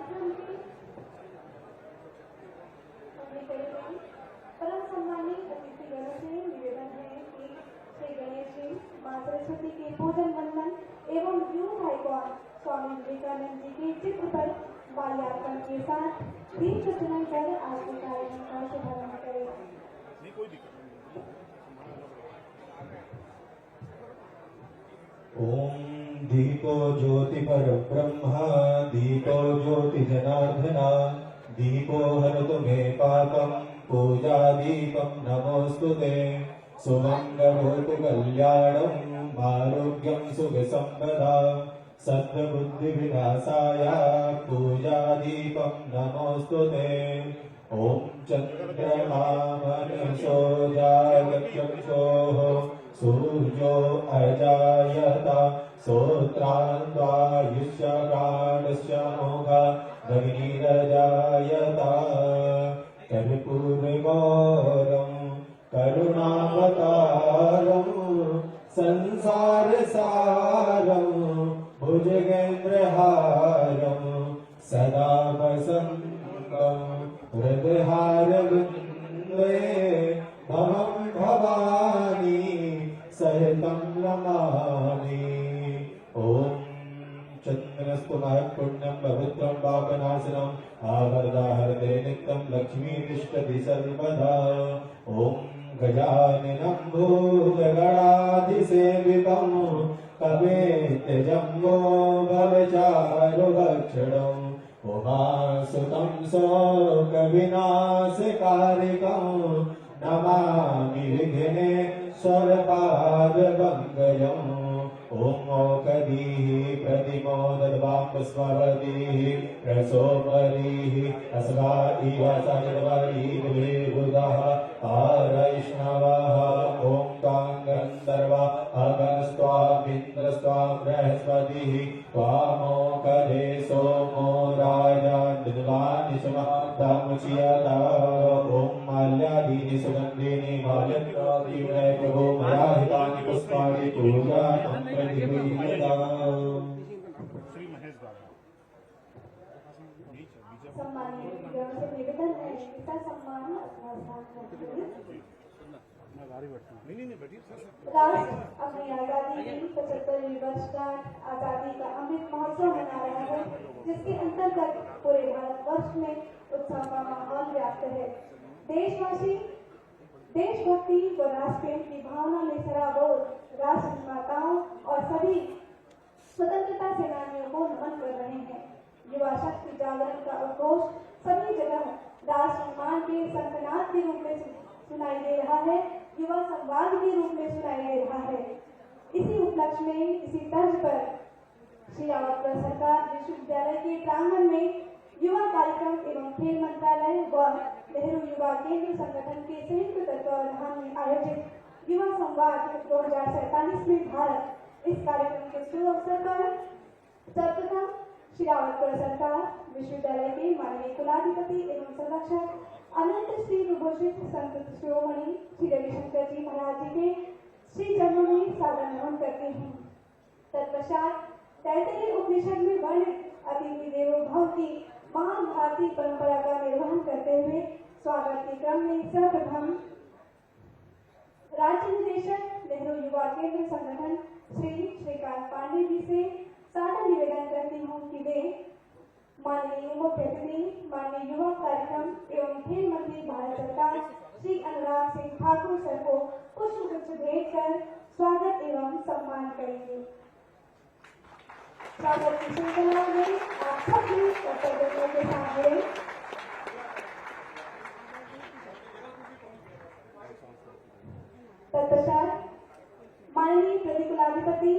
कार्यक्रम के अपने करेंगे। परम सम्मानित अतिथिगणों से निवेदन है कि श्री गणेश जी मां सरस्वती के पूजन वंदन एवं यूथ आइकॉन स्वामी विवेकानंद जी के चित्र पर माल्यार्पण के साथ दीप प्रज्वलन कर आज के कार्यक्रम का शुभारंभ करें। ओम दीपो ज्योति पर ब्रह्मा दीपो ज्योति जनार्दना दीपो हरतु मे पापम पूजा दीपम नमोस्तुते सुमंगलोतु कल्याणम आरोग्यम सुख संपदा सद्बुद्धि विनाशाय पूजा दीपम नमोस्तुते ओम चंद्रमा मनसो जागक्षोः सूर्यो अजायता श्रोत्रान्वायुष्य प्राणस्य मोघा भगिनीरजायता कर्पूरगौरं करुणावतारं संसारसारं भुजगेन्द्रहारं सदा वसन्तं हृदयहारविन्दे भवं भवानी सहितं नमामि। ओम चंद्रस्तु महत्पुण्यं पवित्रं पापनाशनम् आवरदाहरते नित्यं लक्ष्मीतिष्ठति सर्वदा। ओम गजाननं भूतगणाधिसेवितं कवेत्यजम्बो भवचारुभक्षणम् उमासुतं शोकविनाशकारिकं नमामि विघ्नेश्वरपादपङ्कजम् ओम ओकदीः प्रतिमोदद्वां पुष्पवतीः रसोपरीः अस्वा इव सजद्वरीः विबुधः आरैष्णवः ओम तां गन्धर्वा अगस्त्वामिन्द्रस्त्वां बृहस्पतिः त्वामोकदे सोमो राजा विद्वानिशमदामुच्यता ओम माल्यादीनि सुगन्धीनि माल्यत्वादिवै प्रभो मया हितानि पुष्पाणि पूजातं सम्मानित अतिथिगणों से निवेदन है कि सम्मान अपना स्थान रखें। राष्ट्र अपनी आजादी की 75वीं वर्षगांठ आजादी का अमृत महोत्सव मना रहा है, जिसके अंतर्गत पूरे भारतवर्ष में उत्सव का माहौल व्याप्त है। देशवासी देशभक्ति व राष्ट्र प्रेम की भावना में सराबोर राष्ट्र निर्माताओं और सभी स्वतंत्रता सेनानियों को नमन कर रहे हैं। युवा शक्ति जागरण का उद्घोष सभी जगह राष्ट्र निर्माण के संकनाद के रूप में सुनाई दे रहा है, युवा संवाद के रूप में सुनाई दे रहा है। इसी उपलक्ष्य में इसी तर्ज पर श्री रावतपुर सरकार विश्वविद्यालय के प्रांगण में युवा कार्यक्रम एवं खेल मंत्रालय व नेहरू युवा केंद्र संगठन के संयुक्त तत्वावधान में आयोजित युवा संवाद 2047 में भारत इस कार्यक्रम के शुभ अवसर पर सर्वप्रथम श्री रावतपुर सरकार विश्वविद्यालय के माननीय कुलाधिपति एवं संरक्षक अनंत श्री विभूषित संत शिरोमणि श्री रविशंकर जी महाराज जी के श्री चरणों में सादर नमन करती हूँ। तत्पश्चात तैतरीय उपनिषद में वर्णित अतिथि देवो भव की महान भारतीय परंपरा का निर्वहन करते हुए स्वागत के क्रम में सर्वप्रथम राज्य निदेशक नेहरू युवा केंद्र संगठन श्री श्रीकांत पांडे जी से सादर निवेदन करती हूँ कि वे माननीय मुख्य अतिथि माननीय युवा कार्यक्रम एवं खेल मंत्री भारत सरकार श्री अनुराग सिंह ठाकुर सर को पुष्पगुच्छ भेंट कर स्वागत एवं सम्मान करेंगे। स्वागत की श्रृंखला में आप सभी कर्तव्यों के साथ जुड़े। तत्पश्चात माननीय प्रतिकुलाधिपति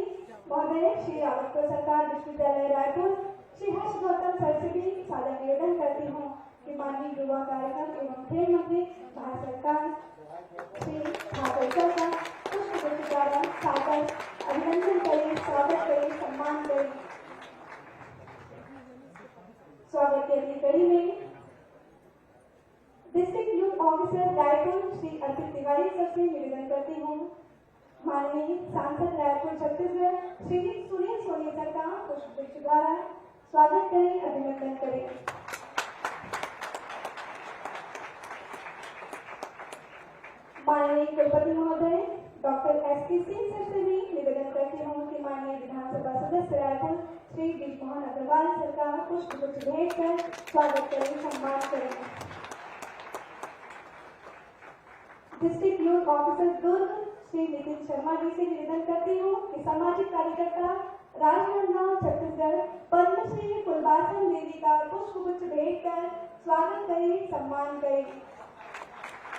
महोदय श्री रावतपुर सरकार विश्वविद्यालय रायपुर श्री हर्ष गौतम सर से भी सादर निवेदन करती हूँ कि माननीय युवा कार्यक्रम एवं खेल मंत्री भारत सरकार श्री ठाकुर सर का पुष्पगुच्छ द्वारा सादर अभिनंदन करें, स्वागत करें, सम्मान करें। स्वागत की अगली कड़ी में district youth officer Raipur Shri Arpit Tiwari sir से निवेदन करती हूँ माननीय सांसद रायपुर छत्तीसगढ़ श्री सुनील सोनी सर का पुष्पगुच्छ द्वारा स्वागत करें, अभिनंदन करें। कुलपति महोदय डॉक्टर S.K. सिंह सर से भी निवेदन करती हूँ कि माननीय विधानसभा सदस्य रायपुर श्री ब्रिजमोहन अग्रवाल सर का पुष्पगुच्छ भेंट कर स्वागत करें, सम्मान करें। डिस्ट्रिक्ट यूथ ऑफिसर दुर्ग श्री नितिन शर्मा जी से निवेदन करती हूँ कि सामाजिक कार्यकर्ता राजनांदगांव छत्तीसगढ़ पद्मश्री कुलबासन देवी का पुष्पगुच्छ भेंट कर स्वागत करें, सम्मान करें।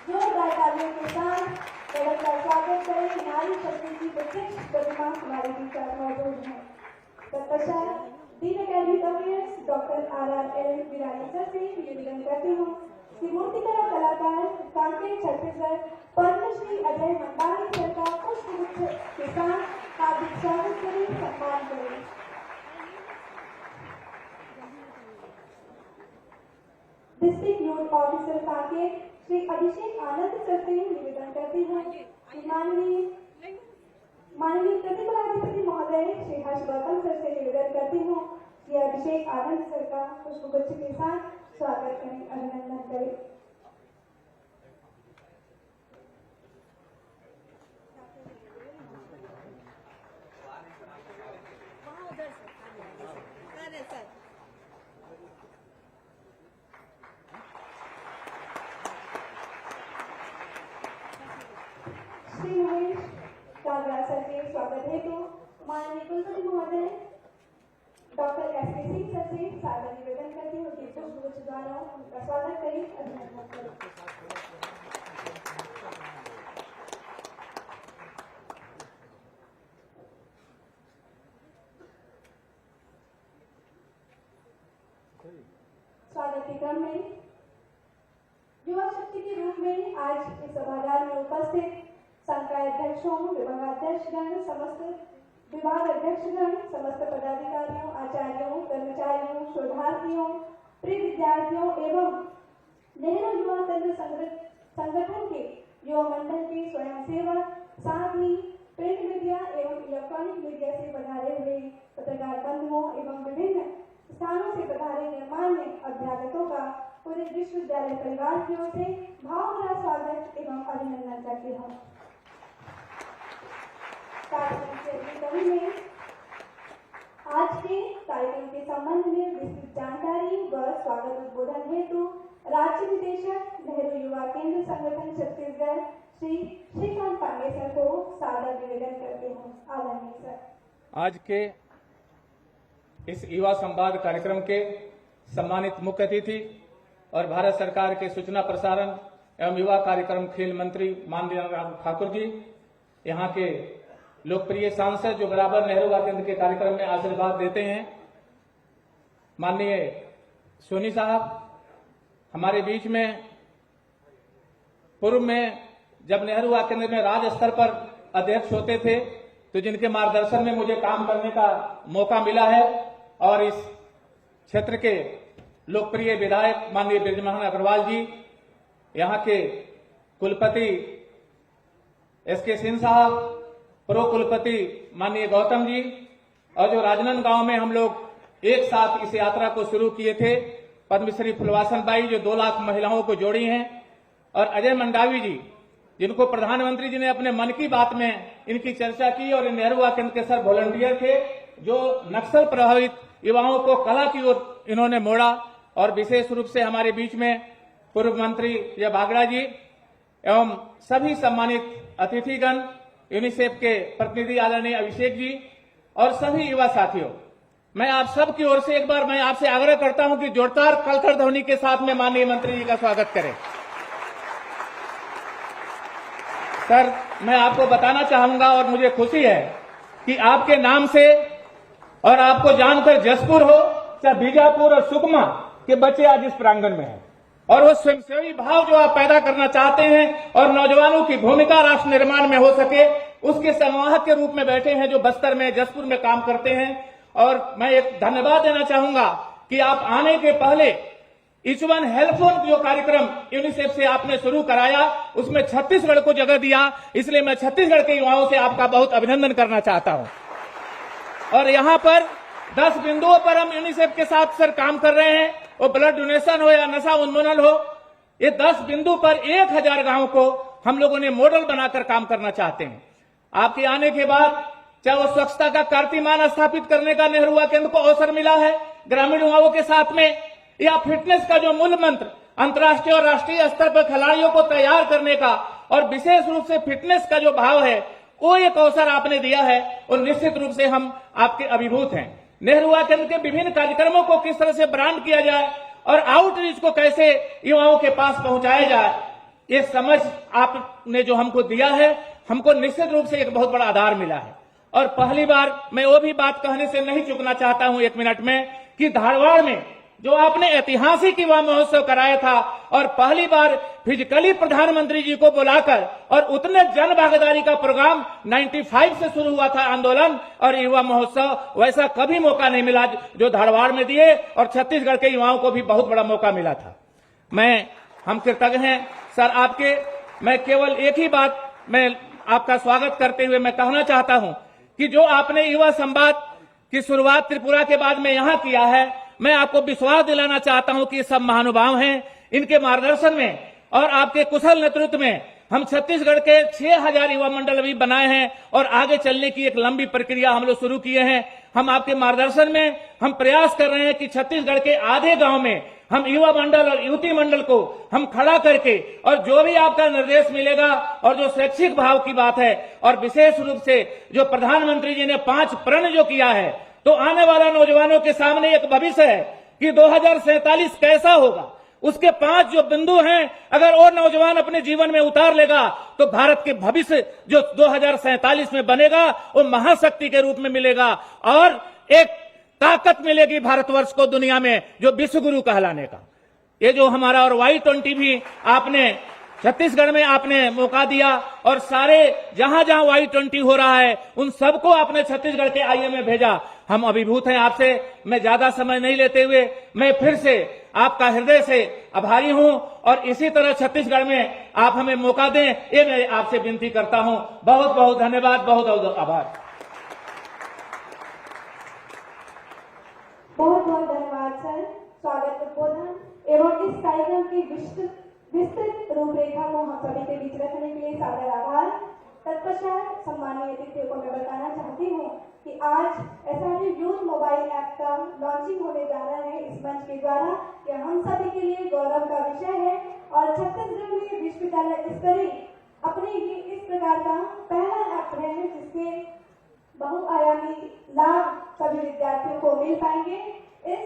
जोरदार तालियों के साथ कलश का स्वागत करें। नारी शक्ति की प्रत्यक्ष प्रतिमा हमारे बीच मौजूद है। तत्पश्चात dean academic affairs doctor R.R.L. Virani sir से निवेदन करती हूँ कि मूर्तिकला कलाकार कांकेर छत्तीसगढ़ पद्मश्री अजय मंडावी सर का पुष्पगुच्छ के साथ हार्दिक स्वागत करें, सम्मान करें। District youth officer Kanker Shri Abhishek Anand sir से निवेदन करती हूँ कि माननीय प्रतिकुलाधिपति महोदय श्री हर्षवर्धन सर से निवेदन करती हूँ कि अभिषेक आनंद सर का पुष्पगुच्छ के साथ स्वागत करें, अभिनंदन करें। श्री महेश कागरा सर के स्वागत हेतु माननीय कुलपति महोदय डॉक्टर S.K. सिंह सर से सादर निवेदन करती हूँ कि पुष्पगुच्छ द्वारा उनका स्वागत करें, अभिनंदन करें। स्वागत के क्रम में युवा शक्ति के रूप में आज इस सभागार में उपस्थित संकाय अध्यक्षों, विभागाध्यक्षगण, समस्त विभाग अध्यक्षगण, समस्त पदाधिकारियों, आचार्यों, कर्मचारियों, शोधार्थियों, प्रिय विद्यार्थियों एवं नेहरू युवा केंद्र संगठन के युवा मंडल के स्वयंसेवक, साथ ही प्रिंट मीडिया एवं इलेक्ट्रॉनिक मीडिया से पधारे हुए पत्रकार बंधुओं एवं विभिन्न स्थानों से पधारे गणमान्य अध्यापकों का पूरे विश्वविद्यालय परिवार की ओर से भावभरा स्वागत एवं अभिनंदन करती हूँ। कवि में आज के कार्यक्रम के संबंध में विस्तृत जानकारी व स्वागत उद्बोधन हेतु राज्य निदेशक नेहरू युवा केंद्र संगठन छत्तीसगढ़ श्री श्रीकांत पांडे सर को सादर निवेदन करते हूँ। आदरणीय सर। आज के इस युवा संवाद कार्यक्रम के सम्मानित मुख्य अतिथि और भारत सरकार के सूचना प्रसारण एवं युवा कार्यक्रम खेल मंत्री माननीय अनुराग ठाकुर जी, यहाँ के लोकप्रिय सांसद जो बराबर नेहरू युवा केंद्र के कार्यक्रम में आशीर्वाद देते हैं, माननीय सोनी साहब, हमारे बीच में पूर्व में जब नेहरू युवा केंद्र में राज्य स्तर पर अध्यक्ष होते थे तो जिनके मार्गदर्शन में मुझे काम करने का मौका मिला है और इस क्षेत्र के लोकप्रिय विधायक माननीय ब्रिजमोहन अग्रवाल जी, यहाँ के कुलपति S.K. सिंह साहब, प्रो कुलपति माननीय गौतम जी, और जो राजनांदगांव में हम लोग एक साथ इस यात्रा को शुरू किए थे, पद्मश्री फुलवासन बाई जो 2 लाख महिलाओं को जोड़ी हैं, और अजय मंडावी जी जिनको प्रधानमंत्री जी ने अपने मन की बात में इनकी चर्चा की और नेहरू युवा केंद्र के सर वॉलंटियर थे जो नक्सल प्रभावित युवाओं को कला की ओर इन्होंने मोड़ा, और विशेष रूप से हमारे बीच में पूर्व मंत्री या बागड़ा जी एवं सभी सम्मानित अतिथिगण, यूनिसेफ के प्रतिनिधि आदरणीय अभिषेक जी और सभी युवा साथियों, मैं आप सब की ओर से एक बार मैं आपसे आग्रह करता हूं कि जोरदार कलथड़ ध्वनि के साथ में माननीय मंत्री जी का स्वागत करें। सर, मैं आपको बताना चाहूंगा और मुझे खुशी है कि आपके नाम से और आपको जानकर जसपुर हो चाहे बीजापुर और सुकमा के बच्चे आज इस प्रांगण में हैं, और वो स्वयंसेवी भाव जो आप पैदा करना चाहते हैं और नौजवानों की भूमिका राष्ट्र निर्माण में हो सके उसके संवाहक के रूप में बैठे हैं जो बस्तर में जसपुर में काम करते हैं। और मैं एक धन्यवाद देना चाहूंगा कि आप आने के पहले ईच वन हेल्पफुल जो कार्यक्रम यूनिसेफ से आपने शुरू कराया उसमें छत्तीसगढ़ को जगह दिया, इसलिए मैं छत्तीसगढ़ के युवाओं से आपका बहुत अभिनंदन करना चाहता हूं। और यहाँ पर 10 बिंदुओं पर हम यूनिसेफ के साथ सर काम कर रहे हैं, वो ब्लड डोनेशन हो या नशा उन्मूलन हो, ये 10 बिंदु पर 1000 गांव को हम लोगों ने मॉडल बनाकर काम करना चाहते हैं। आपके आने के बाद चाहे वो स्वच्छता का कीर्तिमान स्थापित करने का नेहरू युवा केंद्र को अवसर मिला है ग्रामीण युवाओं के साथ में, या फिटनेस का जो मूल मंत्र अंतर्राष्ट्रीय और राष्ट्रीय स्तर पर खिलाड़ियों को तैयार करने का और विशेष रूप से फिटनेस का जो भाव है वो एक अवसर आपने दिया है, और निश्चित रूप से हम आपके अभिभूत हैं। नेहरू युवा केंद्र के विभिन्न कार्यक्रमों को किस तरह से ब्रांड किया जाए और आउटरीच को कैसे युवाओं के पास पहुंचाया जाए, ये समझ आपने जो हमको दिया है, हमको निश्चित रूप से एक बहुत बड़ा आधार मिला है। और पहली बार मैं वो भी बात कहने से नहीं चूकना चाहता हूं 1 मिनट में कि धारवाड़ में जो आपने ऐतिहासिक युवा महोत्सव कराया था और पहली बार फिजिकली प्रधानमंत्री जी को बुलाकर और उतने जन भागीदारी का प्रोग्राम 95 से शुरू हुआ था आंदोलन और युवा महोत्सव, वैसा कभी मौका नहीं मिला जो धारवाड़ में दिए, और छत्तीसगढ़ के युवाओं को भी बहुत बड़ा मौका मिला था। हम कृतज्ञ हैं सर आपके। मैं केवल एक ही बात मैं आपका स्वागत करते हुए मैं कहना चाहता हूं कि जो आपने युवा संवाद की शुरुआत त्रिपुरा के बाद में यहां किया है, मैं आपको विश्वास दिलाना चाहता हूं कि ये सब महानुभाव हैं, इनके मार्गदर्शन में और आपके कुशल नेतृत्व में हम छत्तीसगढ़ के 6000 युवा मंडल अभी बनाए हैं और आगे चलने की एक लंबी प्रक्रिया हम लोग शुरू किए हैं। हम आपके मार्गदर्शन में हम प्रयास कर रहे हैं कि छत्तीसगढ़ के आधे गांव में हम युवा मंडल और युवती मंडल को हम खड़ा करके, और जो भी आपका निर्देश मिलेगा और जो शैक्षिक भाव की बात है, और विशेष रूप से जो प्रधानमंत्री जी ने 5 प्रण जो किया है, तो आने वाला नौजवानों के सामने एक भविष्य है कि 2047 कैसा होगा, उसके 5 जो बिंदु हैं, अगर वो नौजवान अपने जीवन में उतार लेगा तो भारत के भविष्य जो 2047 में बनेगा वो महाशक्ति के रूप में मिलेगा और एक ताकत मिलेगी भारतवर्ष को दुनिया में जो विश्व गुरु कहलाने का। ये जो हमारा और Y20 भी आपने छत्तीसगढ़ में आपने मौका दिया, और सारे जहां जहां Y20 हो रहा है उन सबको आपने छत्तीसगढ़ के आईएम में भेजा। हम अभिभूत हैं आपसे। मैं ज्यादा समय नहीं लेते हुए मैं फिर से आपका हृदय से आभारी हूं, और इसी तरह छत्तीसगढ़ में आप हमें मौका दें, ये मैं आपसे विनती करता हूं। बहुत बहुत धन्यवाद, बहुत बहुत आभार। बहुत बहुत धन्यवाद सर स्वागत उद्बोधन एवं इस कार्यक्रम की विस्तृत रूपरेखा को हम सभी के बीच रखने के लिए सादर आभार। तत्पश्चात सम्मानीय अतिथियों को मैं बताना चाहती हूँ कि आज एसआरयू यूथ मोबाइल ऐप का लॉन्चिंग होने जा रहा है इस मंच के द्वारा। यह हम सभी के लिए गौरव का विषय है और छत्तीसगढ़ में विश्वविद्यालय स्तरीय अपने ही इस प्रकार का पहला ऐप है जिसके बहुआयामी लाभ सभी विद्यार्थियों को मिल पाएंगे। इस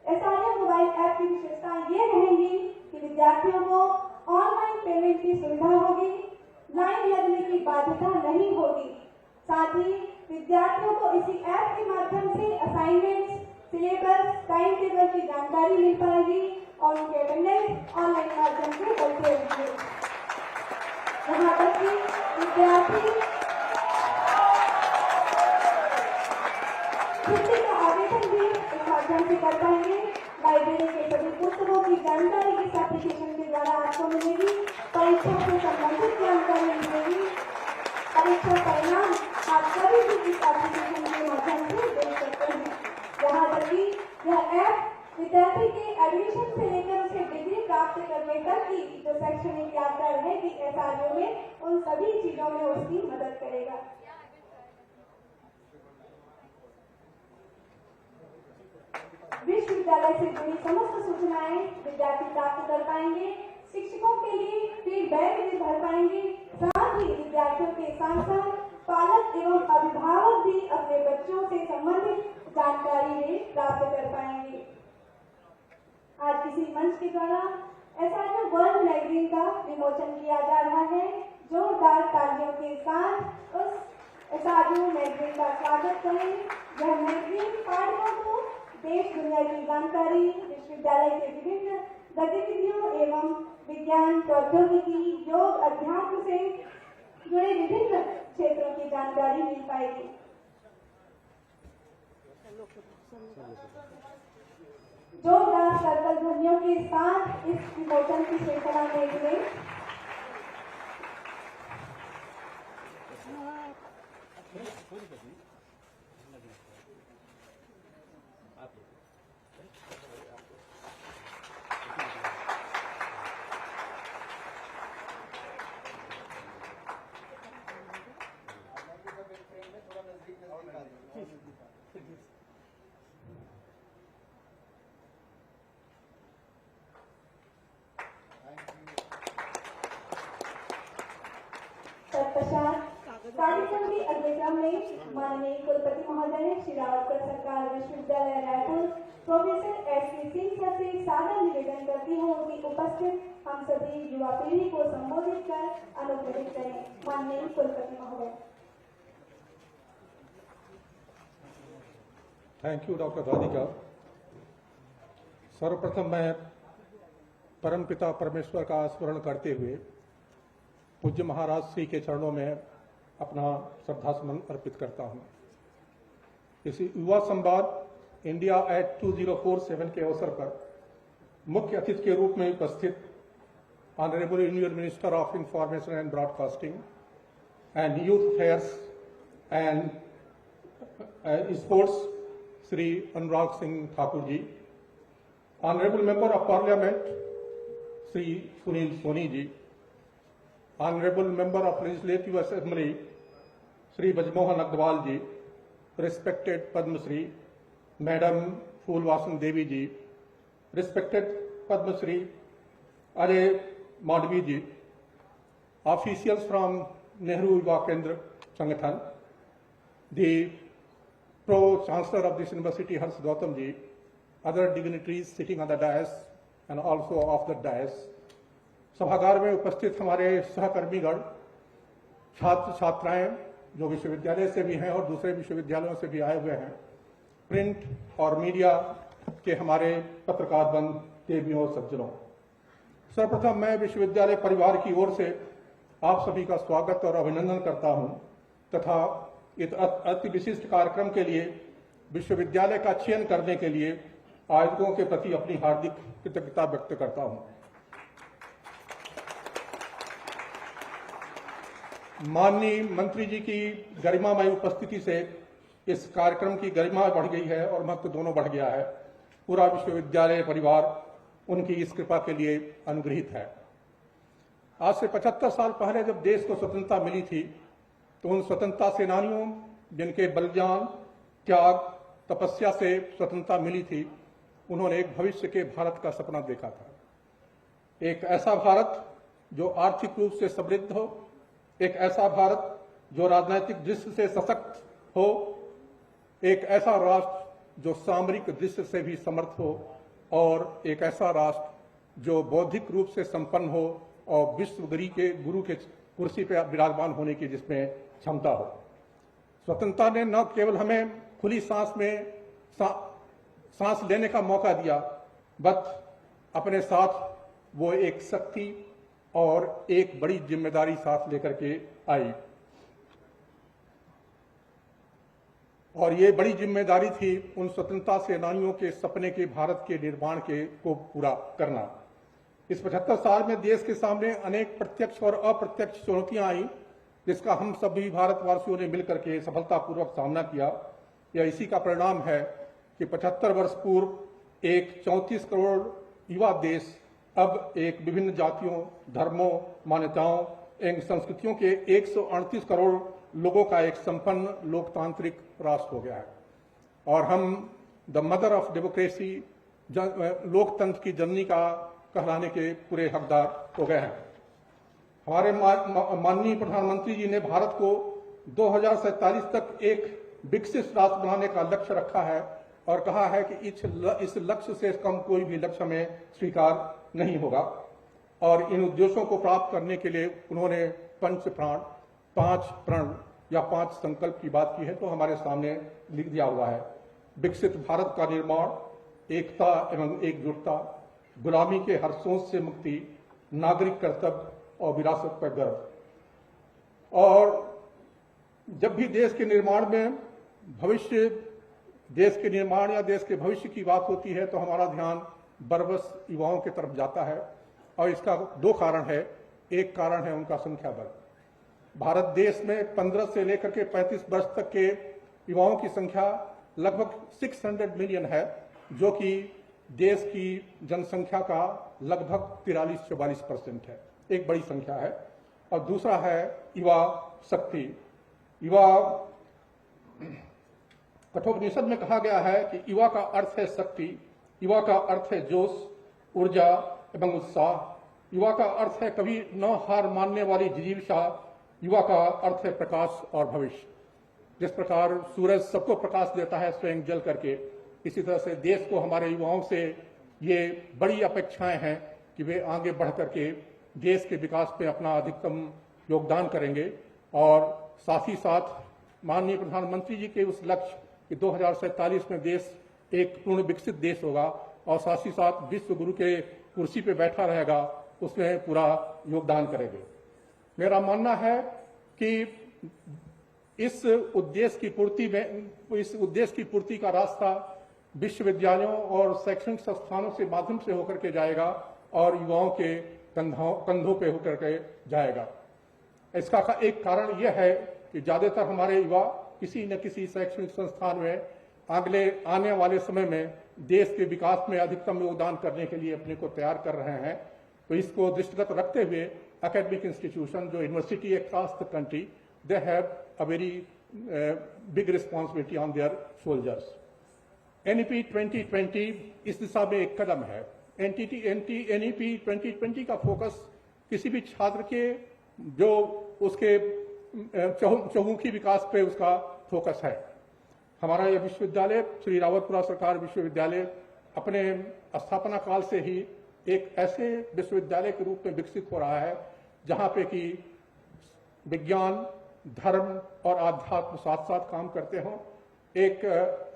एसआरयू मोबाइल ऐप की विशेषता ये रहेगी कि विद्यार्थियों को ऑनलाइन पेमेंट की सुविधा होगी, लाइन लगने की बाध्यता नहीं होगी। साथ ही विद्यार्थियों को इसी ऐप के माध्यम से असाइनमेंट्स, सिलेबस, टाइम टेबल की जानकारी मिल पाएगी और उनके अटेंडेंस ऑनलाइन माध्यम से होते रहेंगे। यहाँ तक कि विद्यार्थी छुट्टी का आवेदन भी इस माध्यम से कर पाएंगे। लाइब्रेरी के सभी पुस्तकों की जानकारी इस एप्लीकेशन के द्वारा आपको मिलेगी। परीक्षा से संबंधित जानकारी मिलेगी। परीक्षा परिणाम आप सभी भी इस एप्लीकेशन के माध्यम से देख सकते हैं। यहाँ तक कि यह ऐप विद्यार्थी के एडमिशन से लेकर उसे डिग्री प्राप्त करने तक की जो शैक्षणिक यात्रा रहेगी एसआरयू में, उन सभी चीजों में उसकी मदद करेगा। विश्वविद्यालय से जुड़ी समस्त सूचनाएं विद्यार्थी प्राप्त कर पाएंगे। शिक्षकों के लिए फीडबैक भी भर पाएंगे। साथ ही विद्यार्थियों के साथ साथ पालक एवं अभिभावक भी अपने बच्चों से संबंधित जानकारी भी प्राप्त कर पाएंगे। आज किसी मंच के द्वारा एसआरयू वर्ल्ड मैगजीन का विमोचन किया जा रहा है। जोरदार तालियों के साथ उस एसआरयू मैगजीन का स्वागत करें। यह मैगजीन पाठकों को देश दुनिया की जानकारी, विश्वविद्यालय के विभिन्न गतिविधियों एवं विज्ञान, प्रौद्योगिकी, योग, अध्यात्म से जुड़े विभिन्न क्षेत्रों की जानकारी मिल पाएगी। जोरदार सर्कल ध्वनियों के साथ इस विमोचन की श्रृंखला में जुड़े तत्पश्चात कार्यक्रम के अगले क्रम में माननीय कुलपति महोदय श्री रावतकर सरकार विश्वविद्यालय Raipur professor SV. Singh sir से सादर निवेदन करती हूँ कि उपस्थित हम सभी युवा पीढ़ी को संबोधित कर अनुग्रहित करें। माननीय कुलपति महोदय। Thank you doctor Radhika. सर्वप्रथम मैं परमपिता परमेश्वर का स्मरण करते हुए पूज्य महाराज श्री के चरणों में अपना श्रद्धासुमन अर्पित करता हूं। इस युवा संवाद इंडिया एट 2047 के अवसर पर मुख्य अतिथि के रूप में उपस्थित honourable union minister of information and broadcasting and youth affairs and sports Shri Anurag Singh Thakur ji, honourable member of parliament Shri Sunil Soni ji, honourable member of legislative assembly Shri Brijmohan Agrawal ji, respected Padmashri madam Phoolbasan Devi ji, respected Padmashri Ajay Mandavi ji, officials from Nehru Yuva Kendra Sangathan, the pro chancellor of this university Harsh Gautam ji, other dignitaries sitting on the dais and also off the dais, सभागार में उपस्थित हमारे सहकर्मीगण, छात्र छात्राएं जो विश्वविद्यालय से भी हैं और दूसरे विश्वविद्यालयों से भी आए हुए हैं, प्रिंट और मीडिया के हमारे पत्रकार बंधु देवियों और सज्जनों, सर्वप्रथम मैं विश्वविद्यालय परिवार की ओर से आप सभी का स्वागत और अभिनंदन करता हूं तथा इस अति विशिष्ट कार्यक्रम के लिए विश्वविद्यालय का चयन करने के लिए आयोजकों के प्रति अपनी हार्दिक कृतज्ञता व्यक्त करता हूं। माननीय मंत्री जी की गरिमामय उपस्थिति से इस कार्यक्रम की गरिमा बढ़ गई है और महत्व दोनों बढ़ गया है। पूरा विश्वविद्यालय परिवार उनकी इस कृपा के लिए अनुग्रहित है। आज से 75 साल पहले जब देश को स्वतंत्रता मिली थी तो उन स्वतंत्रता सेनानियों जिनके बलिदान, त्याग, तपस्या से स्वतंत्रता मिली थी, उन्होंने एक भविष्य के भारत का सपना देखा था। एक ऐसा भारत जो आर्थिक रूप से समृद्ध हो, एक ऐसा भारत जो राजनीतिक दृष्टि से सशक्त हो, एक ऐसा राष्ट्र जो सामरिक दृष्टि से भी समर्थ हो और एक ऐसा राष्ट्र जो बौद्धिक रूप से संपन्न हो और विश्व गुरु के कुर्सी पर विराजमान होने की जिसमें क्षमता हो। स्वतंत्रता ने न केवल हमें खुली सांस में सांस लेने का मौका दिया, बट अपने साथ वो एक शक्ति और एक बड़ी जिम्मेदारी साथ लेकर के आई और ये बड़ी जिम्मेदारी थी उन स्वतंत्रता सेनानियों के सपने के भारत के निर्माण को पूरा करना। इस 75 साल में देश के सामने अनेक प्रत्यक्ष और अप्रत्यक्ष चुनौतियां आई, जिसका हम सभी भारतवासियों ने मिलकर के सफलतापूर्वक सामना किया। यह इसी का परिणाम है कि 75 वर्ष पूर्व एक 34 करोड़ युवा देश अब एक विभिन्न जातियों, धर्मों, मान्यताओं एवं संस्कृतियों के 138 करोड़ लोगों का एक संपन्न लोकतांत्रिक राष्ट्र हो गया है और हम द मदर ऑफ डेमोक्रेसी, लोकतंत्र की जननी का कहलाने के पूरे हकदार हो गए हैं। हमारे माननीय प्रधानमंत्री जी ने भारत को 2047 तक एक विकसित राष्ट्र बनाने का लक्ष्य रखा है और कहा है कि इस लक्ष्य से कम कोई भी लक्ष्य हमें स्वीकार नहीं होगा और इन उद्देश्यों को प्राप्त करने के लिए उन्होंने पंच प्राण, 5 प्रण या 5 संकल्प की बात की है तो हमारे सामने लिख दिया हुआ है। विकसित भारत का निर्माण, एकता एवं एकजुटता, गुलामी के हर सोच से मुक्ति, नागरिक कर्तव्य और विरासत पर गर्व। और जब भी देश के निर्माण में देश के निर्माण या देश के भविष्य की बात होती है तो हमारा ध्यान बरबस युवाओं की तरफ जाता है और इसका 2 कारण है। एक कारण है उनका संख्या बल। भारत देश में 15 से लेकर के 35 वर्ष तक के युवाओं की संख्या लगभग 600 मिलियन है, जो कि देश की जनसंख्या का लगभग 43-44% है। एक बड़ी संख्या है। और दूसरा है युवा शक्ति। युवा कठोपनिषद में कहा गया है कि युवा का अर्थ है शक्ति, युवा का अर्थ है जोश, ऊर्जा एवं उत्साह, युवा का अर्थ है कभी न हार मानने वाली जिजीविषा, युवा का अर्थ है प्रकाश और भविष्य। जिस प्रकार सूरज सबको प्रकाश देता है स्वयं जल करके, इसी तरह से देश को हमारे युवाओं से ये बड़ी अपेक्षाएं हैं कि वे आगे बढ़ करके देश के विकास में अपना अधिकतम योगदान करेंगे और साथ ही साथ माननीय प्रधानमंत्री जी के उस लक्ष्य कि 2047 में देश एक पूर्ण विकसित देश होगा और साथ ही साथ विश्व गुरु के कुर्सी पे बैठा रहेगा, उसमें पूरा योगदान करेंगे। मेरा मानना है कि इस उद्देश्य की पूर्ति का रास्ता विश्वविद्यालयों और शैक्षणिक संस्थानों से माध्यम से होकर के जाएगा और युवाओं के कंधों पे होकर के जाएगा। इसका एक कारण यह है कि ज्यादातर हमारे युवा किसी न किसी शैक्षणिक संस्थान में आने वाले समय में देश के विकास में अधिकतम योगदान करने के लिए अपने को तैयार कर रहे हैं। तो इसको दृष्टिगत रखते हुए एकेडमिक इंस्टीट्यूशन जो university across the country, they have a very big responsibility on their shoulders. NEP 2020 इस दिशा में एक कदम है। एनईपी 2020 का फोकस किसी भी छात्र के जो उसके चहुमुखी विकास पे उसका फोकस है। हमारा यह विश्वविद्यालय श्री रावतपुरा सरकार विश्वविद्यालय अपने स्थापना काल से ही एक ऐसे विश्वविद्यालय के रूप में विकसित हो रहा है जहां पे कि विज्ञान, धर्म और आध्यात्म साथ साथ काम करते हों। एक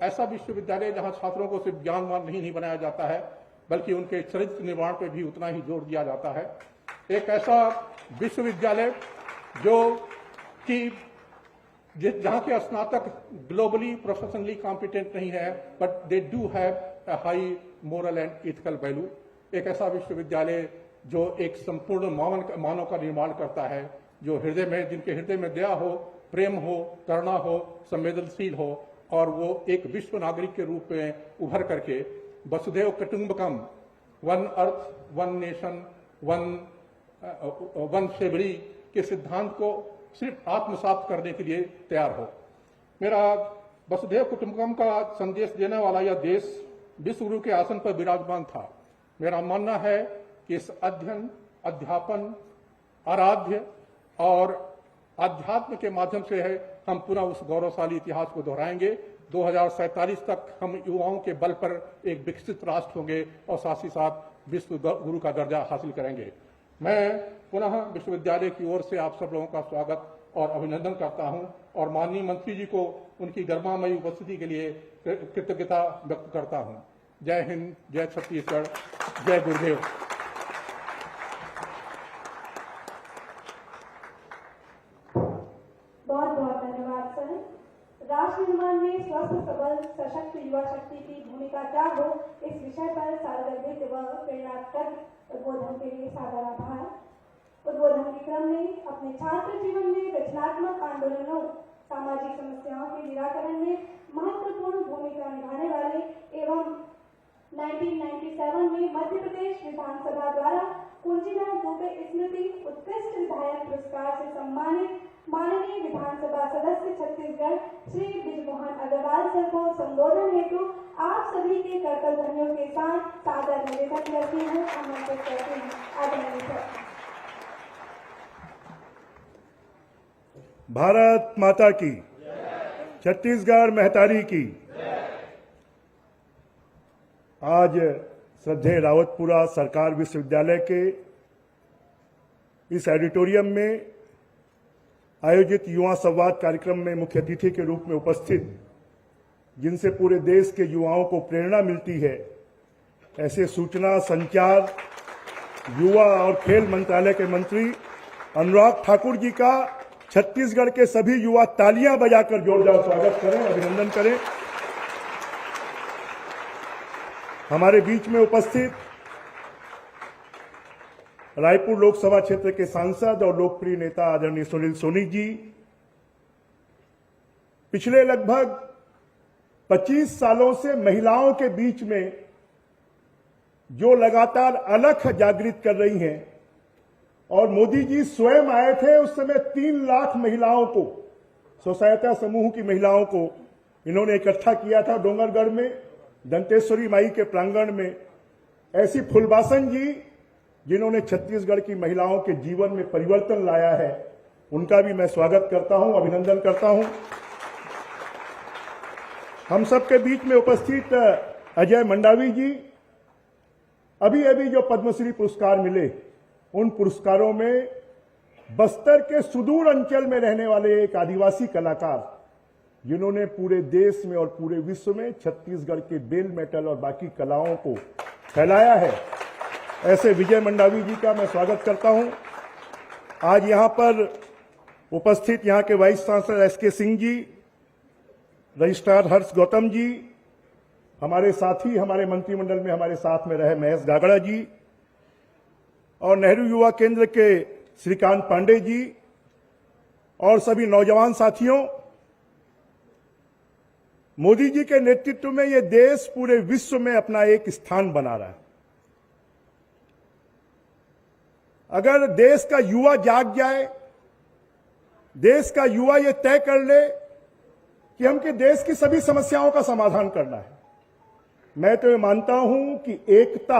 ऐसा विश्वविद्यालय जहां छात्रों को सिर्फ ज्ञानवान नहीं बनाया जाता है बल्कि उनके चरित्र निर्माण पर भी उतना ही जोर दिया जाता है। एक ऐसा विश्वविद्यालय जो कि जहां के स्नातक ग्लोबली प्रोफेशनली कॉम्पिटेंट नहीं है but they do have a high moral and ethical value. एक ऐसा विश्वविद्यालय जो एक संपूर्ण मानव का निर्माण करता है, जो जिनके हृदय में दया हो, प्रेम हो, करुणा हो, संवेदनशील हो और वो एक विश्व नागरिक के रूप में उभर करके वसुधैव कुटुंबकम, one earth, one nation, one फेवरी के सिद्धांत को सिर्फ आत्मसात करने के लिए तैयार हो। मेरा वसुधैव कुटुंबकम का संदेश देने वाला यह देश विश्व गुरु के आसन पर विराजमान था। मेरा मानना है कि इस अध्ययन, अध्यापन, आराध्य और अध्यात्म के माध्यम से है हम पुनः उस गौरवशाली इतिहास को दोहराएंगे। 2047 तक हम युवाओं के बल पर एक विकसित राष्ट्र होंगे और साथ ही साथ विश्व गुरु का दर्जा हासिल करेंगे। मैं पुनः विश्वविद्यालय की ओर से आप सब लोगों का स्वागत और अभिनंदन करता हूं और माननीय मंत्री जी को उनकी गरिमामयी उपस्थिति के लिए कृतज्ञता व्यक्त करता हूं। जय हिंद, जय छत्तीसगढ़, जय गुरुदेव। बहुत बहुत धन्यवाद सर। राष्ट्र निर्माण में स्वस्थ, सबल, सशक्त युवा शक्ति की भूमिका क्या हो, इस विषय पर सार्वजनिक व प्रेरणात्मक उद्बोधन के लिए सादर आभार। उद्बोधन के क्रम में अपने छात्र जीवन में रचनात्मक आंदोलनों, सामाजिक समस्याओं के निराकरण में महत्वपूर्ण भूमिका निभाने वाले एवं 1997 में मध्य प्रदेश विधानसभा द्वारा कुंजीलाल दुबे स्मृति उत्कृष्ट विधायक पुरस्कार से सम्मानित माननीय विधानसभा सदस्य छत्तीसगढ़ श्री बृजमोहन अग्रवाल सर को संबोधन हेतु आप सभी के करतल ध्वनियों के साथ सादर निवेदन करती हूँ, आमंत्रित करती हूँ। आदरणीय सर। भारत माता की, छत्तीसगढ़ महतारी की। आज श्रद्धेय रावतपुरा सरकार विश्वविद्यालय के इस ऑडिटोरियम में आयोजित युवा संवाद कार्यक्रम में मुख्य अतिथि के रूप में उपस्थित, जिनसे पूरे देश के युवाओं को प्रेरणा मिलती है, ऐसे सूचना, संचार, युवा और खेल मंत्रालय के मंत्री अनुराग ठाकुर जी का छत्तीसगढ़ के सभी युवा तालियां बजाकर जोरदार स्वागत करें, अभिनंदन करें। हमारे बीच में उपस्थित रायपुर लोकसभा क्षेत्र के सांसद और लोकप्रिय नेता आदरणीय सुनील सोनी जी, पिछले लगभग 25 सालों से महिलाओं के बीच में जो लगातार अलख जागृत कर रही हैं, और मोदी जी स्वयं आए थे उस समय 3 लाख महिलाओं को, स्वसहायता समूह की महिलाओं को इन्होंने इकट्ठा किया था डोंगरगढ़ में, दंतेश्वरी माई के प्रांगण में। ऐसी फुलबासन जी, जिन्होंने छत्तीसगढ़ की महिलाओं के जीवन में परिवर्तन लाया है, उनका भी मैं स्वागत करता हूं, अभिनंदन करता हूं। हम सबके बीच में उपस्थित अजय मंडावी जी, अभी अभी जो पद्मश्री पुरस्कार मिले, उन पुरस्कारों में बस्तर के सुदूर अंचल में रहने वाले एक आदिवासी कलाकार, जिन्होंने पूरे देश में और पूरे विश्व में छत्तीसगढ़ के बेल मेटल और बाकी कलाओं को फैलाया है, ऐसे विजय मंडावी जी का मैं स्वागत करता हूं। आज यहां पर उपस्थित यहां के वाइस चांसलर एसके सिंह जी, रजिस्ट्रार हर्ष गौतम जी, हमारे साथी, हमारे मंत्रिमंडल में हमारे साथ में रहे महेश गागड़ा जी, और नेहरू युवा केंद्र के श्रीकांत पांडे जी, और सभी नौजवान साथियों, मोदी जी के नेतृत्व में यह देश पूरे विश्व में अपना एक स्थान बना रहा है। अगर देश का युवा जाग जाए, देश का युवा यह तय कर ले कि हमके देश की सभी समस्याओं का समाधान करना है, मैं तो ये मानता हूं कि एकता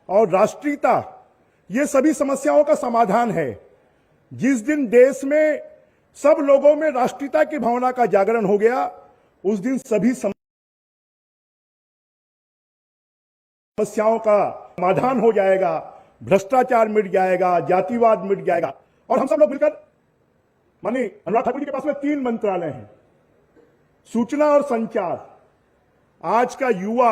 और राष्ट्रीयता ये सभी समस्याओं का समाधान है। जिस दिन देश में सब लोगों में राष्ट्रीयता की भावना का जागरण हो गया, उस दिन सभी समस्याओं का समाधान हो जाएगा, भ्रष्टाचार मिट जाएगा, जातिवाद मिट जाएगा। और हम सब लोग मिलकर, माननीय अनुराग ठाकुर जी के पास में 3 मंत्रालय हैं, सूचना और संचार। आज का युवा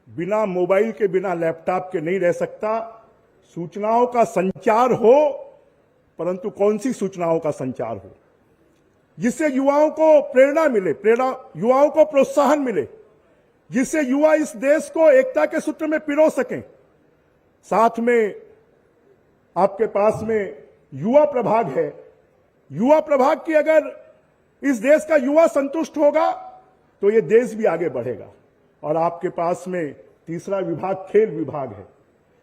बिना मोबाइल के, बिना लैपटॉप के नहीं रह सकता। सूचनाओं का संचार हो, परंतु कौन सी सूचनाओं का संचार हो जिससे युवाओं को प्रेरणा मिले, युवाओं को प्रोत्साहन मिले, जिससे युवा इस देश को एकता के सूत्र में पिरो सकें। साथ में आपके पास में युवा प्रभाग है। युवा प्रभाग की अगर इस देश का युवा संतुष्ट होगा तो ये देश भी आगे बढ़ेगा। और आपके पास में तीसरा विभाग खेल विभाग है।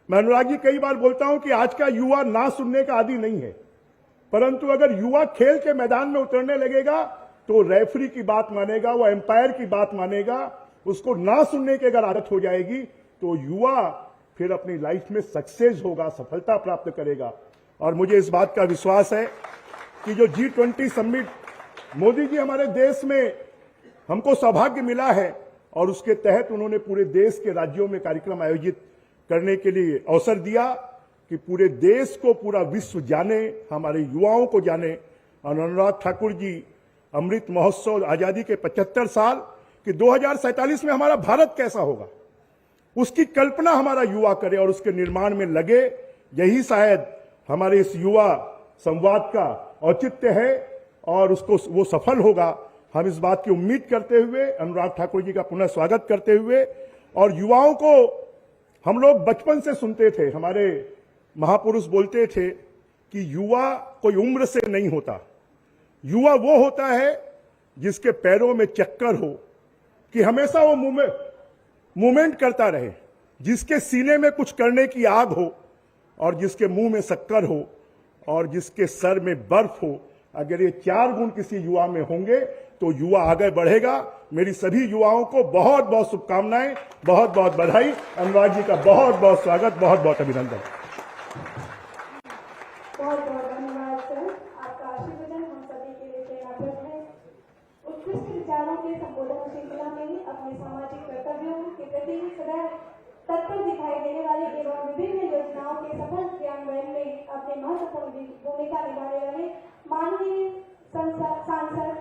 मैं अनुराग जी कई बार बोलता हूं कि आज का युवा ना सुनने का आदी नहीं है, परंतु अगर युवा खेल के मैदान में उतरने लगेगा तो रेफरी की बात मानेगा, वो एम्पायर की बात मानेगा। उसको ना सुनने की अगर आदत हो जाएगी तो युवा फिर अपनी लाइफ में सक्सेस होगा, सफलता प्राप्त करेगा। और मुझे इस बात का विश्वास है कि जो G20 समिट मोदी जी हमारे देश में हमको सौभाग्य मिला है, और उसके तहत उन्होंने पूरे देश के राज्यों में कार्यक्रम आयोजित करने के लिए अवसर दिया कि पूरे देश को पूरा विश्व जाने, हमारे युवाओं को जाने। और अनुराग ठाकुर जी अमृत महोत्सव, आजादी के 75 साल कि 2047 में हमारा भारत कैसा होगा, उसकी कल्पना हमारा युवा करे और उसके निर्माण में लगे। यही शायद हमारे इस युवा संवाद का औचित्य है और उसको वो सफल होगा। हम इस बात की उम्मीद करते हुए अनुराग ठाकुर जी का पुनः स्वागत करते हुए, और युवाओं को हम लोग बचपन से सुनते थे, हमारे महापुरुष बोलते थे कि युवा कोई उम्र से नहीं होता, युवा वो होता है जिसके पैरों में चक्कर हो, कि हमेशा वो मूवमेंट करता रहे, जिसके सीने में कुछ करने की आग हो, और जिसके मुंह में शक्कर हो, और जिसके सर में बर्फ हो। अगर ये 4 गुण किसी युवा में होंगे तो युवा आगे बढ़ेगा। मेरी सभी युवाओं को बहुत बहुत शुभकामनाएं, बहुत बहुत बधाई। अनुराग जी का बहुत बहुत स्वागत, बहुत बहुत अभिनंदन। बहुत बहुत धन्यवाद सर, आपका आशीर्वाद हम सभी के लिए प्रेरणादायक है। उत्कृष्ट विचारों के संबोधन श्रृंखला में अपने सामाजिक कर्तव्यों के प्रति सदैव तत्पर दिखाई देने वाले एवं विभिन्न योजनाओं के सफल क्रियान्वयन में अपने महत्वपूर्ण भूमिका निभाने वाले माननीय सांसद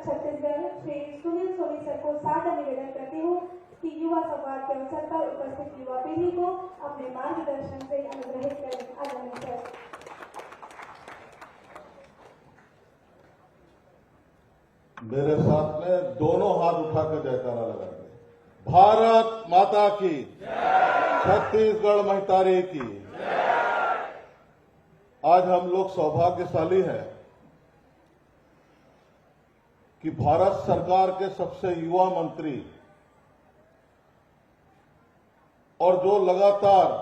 छत्तीसगढ़ श्री सुनील सोनी सर को सादर निवेदन करती हूँ कि युवा संवाद के अवसर पर उपस्थित युवा पीढ़ी को अपने मार्गदर्शन से अनुग्रहित करें। आदरणीय सर। मेरे साथ में दोनों हाथ उठा के जयकारा लगा दें। भारत माता की, छत्तीसगढ़ महतारी की। आज हम लोग सौभाग्यशाली हैं कि भारत सरकार के सबसे युवा मंत्री और जो लगातार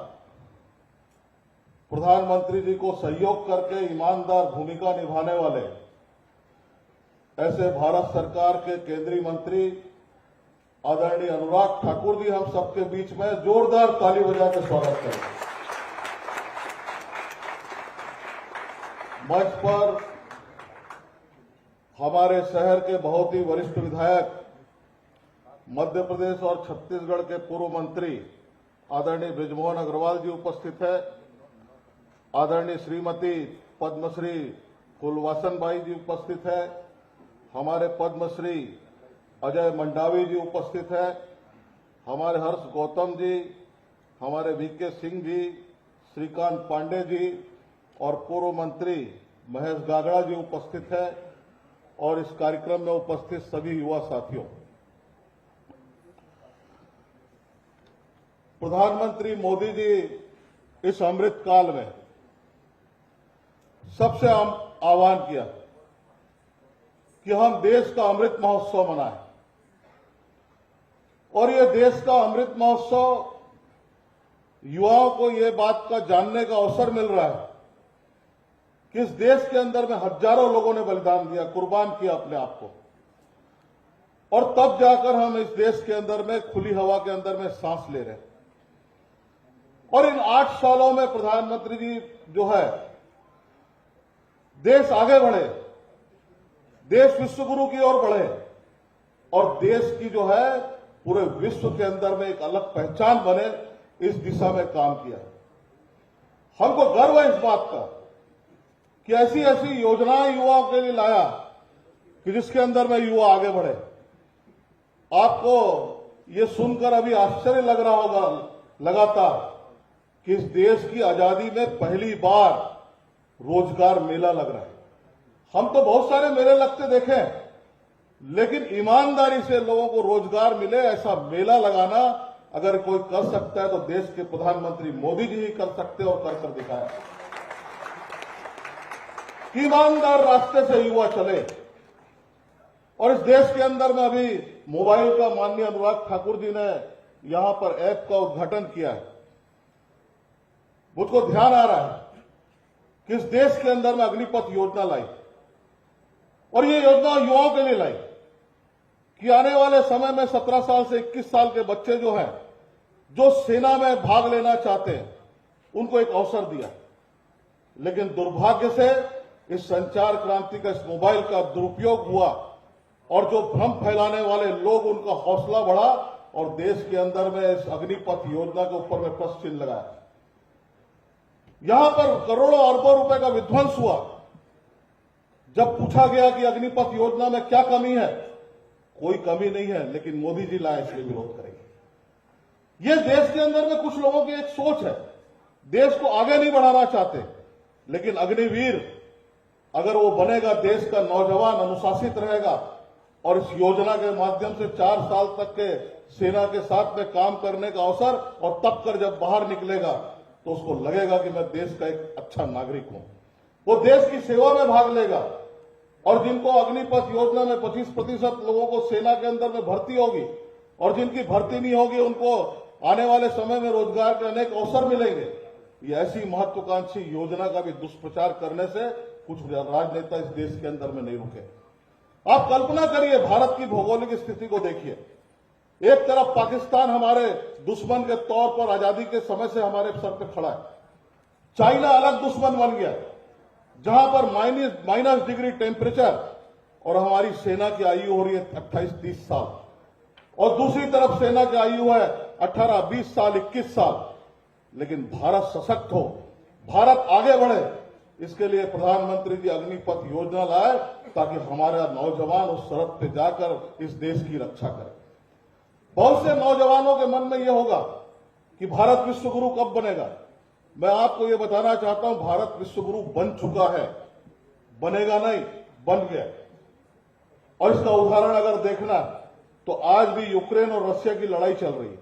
प्रधानमंत्री जी को सहयोग करके ईमानदार भूमिका निभाने वाले ऐसे भारत सरकार के केंद्रीय मंत्री आदरणीय अनुराग ठाकुर जी हम सबके बीच में जोरदार ताली बजा के स्वागत करें। मंच पर हमारे शहर के बहुत ही वरिष्ठ विधायक, मध्य प्रदेश और छत्तीसगढ़ के पूर्व मंत्री आदरणीय बृजमोहन अग्रवाल जी उपस्थित है। आदरणीय श्रीमती पद्मश्री कुलवासन बाई जी उपस्थित है। हमारे पद्मश्री अजय मंडावी जी उपस्थित है। हमारे हर्ष गौतम जी, हमारे वीके सिंह जी, श्रीकांत पांडे जी और पूर्व मंत्री महेश गागड़ा जी उपस्थित है और इस कार्यक्रम में उपस्थित सभी युवा साथियों। प्रधानमंत्री मोदी जी इस अमृत काल में सबसे आह्वान किया कि हम देश का अमृत महोत्सव मनाएं और ये देश का अमृत महोत्सव युवाओं को ये बात का जानने का अवसर मिल रहा है कि इस देश के अंदर में हजारों लोगों ने बलिदान दिया, कुर्बान किया अपने आप को, और तब जाकर हम इस देश के अंदर में खुली हवा के अंदर में सांस ले रहे हैं। और इन 8 सालों में प्रधानमंत्री जी जो है, देश आगे बढ़े, देश विश्वगुरु की ओर बढ़े और देश की जो है पूरे विश्व के अंदर में एक अलग पहचान बने, इस दिशा में काम किया। हमको गर्व है इस बात का कि ऐसी ऐसी योजनाएं युवाओं के लिए लाया कि जिसके अंदर में युवा आगे बढ़े। आपको ये सुनकर अभी आश्चर्य लग रहा होगा लगातार कि इस देश की आजादी में पहली बार रोजगार मेला लग रहा है। हम तो बहुत सारे मेले लगते देखे हैं, लेकिन ईमानदारी से लोगों को रोजगार मिले ऐसा मेला लगाना अगर कोई कर सकता है तो देश के प्रधानमंत्री मोदी जी ही कर सकते और कर दिखाया। ईमानदार रास्ते से युवा चले और इस देश के अंदर में अभी मोबाइल का माननीय अनुराग ठाकुर जी ने यहां पर ऐप का उद्घाटन किया है। मुझको ध्यान आ रहा है कि इस देश के अंदर में अग्निपथ योजना लाई और ये योजना युवाओं के लिए लाई कि आने वाले समय में 17 साल से 21 साल के बच्चे जो हैं, जो सेना में भाग लेना चाहते हैं, उनको एक अवसर दिया। लेकिन दुर्भाग्य से इस संचार क्रांति का, इस मोबाइल का दुरुपयोग हुआ और जो भ्रम फैलाने वाले लोग, उनका हौसला बढ़ा और देश के अंदर में इस अग्निपथ योजना के ऊपर में प्रश्न चिन्ह लगाया। यहां पर करोड़ों अरबों रुपए का विध्वंस हुआ। जब पूछा गया कि अग्निपथ योजना में क्या कमी है, कोई कमी नहीं है, लेकिन मोदी जी लाए इसलिए विरोध करेंगे। ये देश के अंदर में कुछ लोगों की एक सोच है, देश को आगे नहीं बढ़ाना चाहते, लेकिन अग्निवीर अगर वो बनेगा, देश का नौजवान अनुशासित रहेगा और इस योजना के माध्यम से 4 साल तक के सेना के साथ में काम करने का अवसर, और तब कर जब बाहर निकलेगा तो उसको लगेगा कि मैं देश का एक अच्छा नागरिक हूं, वो देश की सेवा में भाग लेगा। और जिनको अग्निपथ योजना में 25% लोगों को सेना के अंदर में भर्ती होगी और जिनकी भर्ती नहीं होगी, उनको आने वाले समय में रोजगार के अनेक अवसर मिलेंगे। ये ऐसी महत्वाकांक्षी योजना का भी दुष्प्रचार करने से कुछ राजनेता इस देश के अंदर में नहीं रुके। आप कल्पना करिए, भारत की भौगोलिक स्थिति को देखिए। एक तरफ पाकिस्तान हमारे दुश्मन के तौर पर आजादी के समय से हमारे सर पे खड़ा है, चाइना अलग दुश्मन बन गया जहां पर माइनस डिग्री टेम्परेचर और हमारी सेना की आयु हो रही है 28-30 साल, और दूसरी तरफ सेना की आयु है 18-20 साल, 21 साल। लेकिन भारत सशक्त हो, भारत आगे बढ़े, इसके लिए प्रधानमंत्री जी अग्निपथ योजना लाए ताकि हमारा नौजवान उस सरहद पे जाकर इस देश की रक्षा करे। बहुत से नौजवानों के मन में यह होगा कि भारत विश्वगुरु कब बनेगा। मैं आपको यह बताना चाहता हूं, भारत विश्वगुरु बन चुका है, बनेगा नहीं, बन गया। और इसका उदाहरण अगर देखना तो आज भी यूक्रेन और रशिया की लड़ाई चल रही है,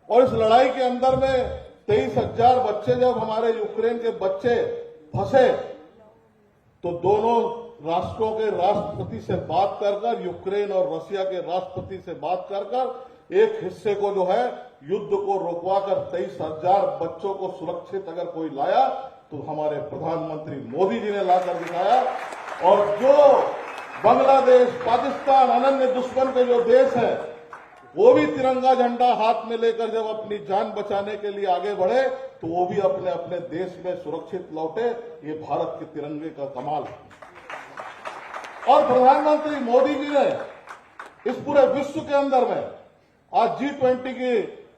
और इस लड़ाई के अंदर में 23,000 बच्चे, जब हमारे यूक्रेन के बच्चे फंसे तो दोनों राष्ट्रों के राष्ट्रपति से बात कर यूक्रेन और रशिया के राष्ट्रपति से बात कर एक हिस्से को जो है युद्ध को रोकवाकर 23,000 बच्चों को सुरक्षित अगर कोई लाया तो हमारे प्रधानमंत्री मोदी जी ने लाकर दिखाया। और जो बांग्लादेश, पाकिस्तान, अनन्य दुश्मन के जो देश है, वो भी तिरंगा झंडा हाथ में लेकर जब अपनी जान बचाने के लिए आगे बढ़े तो वो भी अपने अपने देश में सुरक्षित लौटे। ये भारत के तिरंगे का कमाल है। और प्रधानमंत्री मोदी जी ने इस पूरे विश्व के अंदर में आज G20 की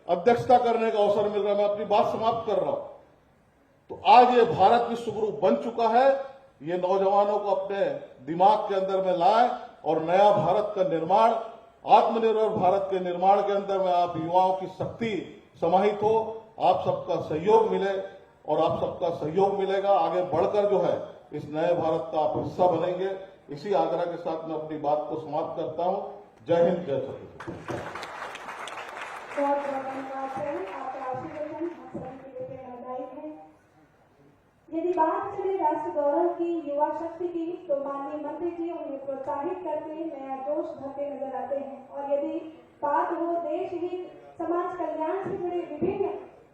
अध्यक्षता करने का अवसर मिल रहा है। मैं अपनी बात समाप्त कर रहा हूं। तो आज ये भारत विश्व गुरु बन चुका है। ये नौजवानों को अपने दिमाग के अंदर में लाए और नया भारत का निर्माण, आत्मनिर्भर भारत के निर्माण के अंदर में आप युवाओं की शक्ति समाहित हो, आप सबका सहयोग मिले और आप सबका सहयोग मिलेगा। आगे बढ़कर जो है इस नए भारत का आप हिस्सा बनेंगे। इसी आग्रह के साथ मैं अपनी बात को समाप्त करता हूं। जय हिंद, जय छत्तीसगढ़। बहुत बहुत धन्यवाद सर, आपका आशीर्वचन हम सभी के लिए प्रेरणादायी है। यदि बात चले राष्ट्र गौरव की, युवा शक्ति की, तो माननीय मंत्री जी उन्हें प्रोत्साहित करके नया जोश भरते नजर आते हैं। और यदि बात हो देश हित, समाज कल्याण से जुड़े विभिन्न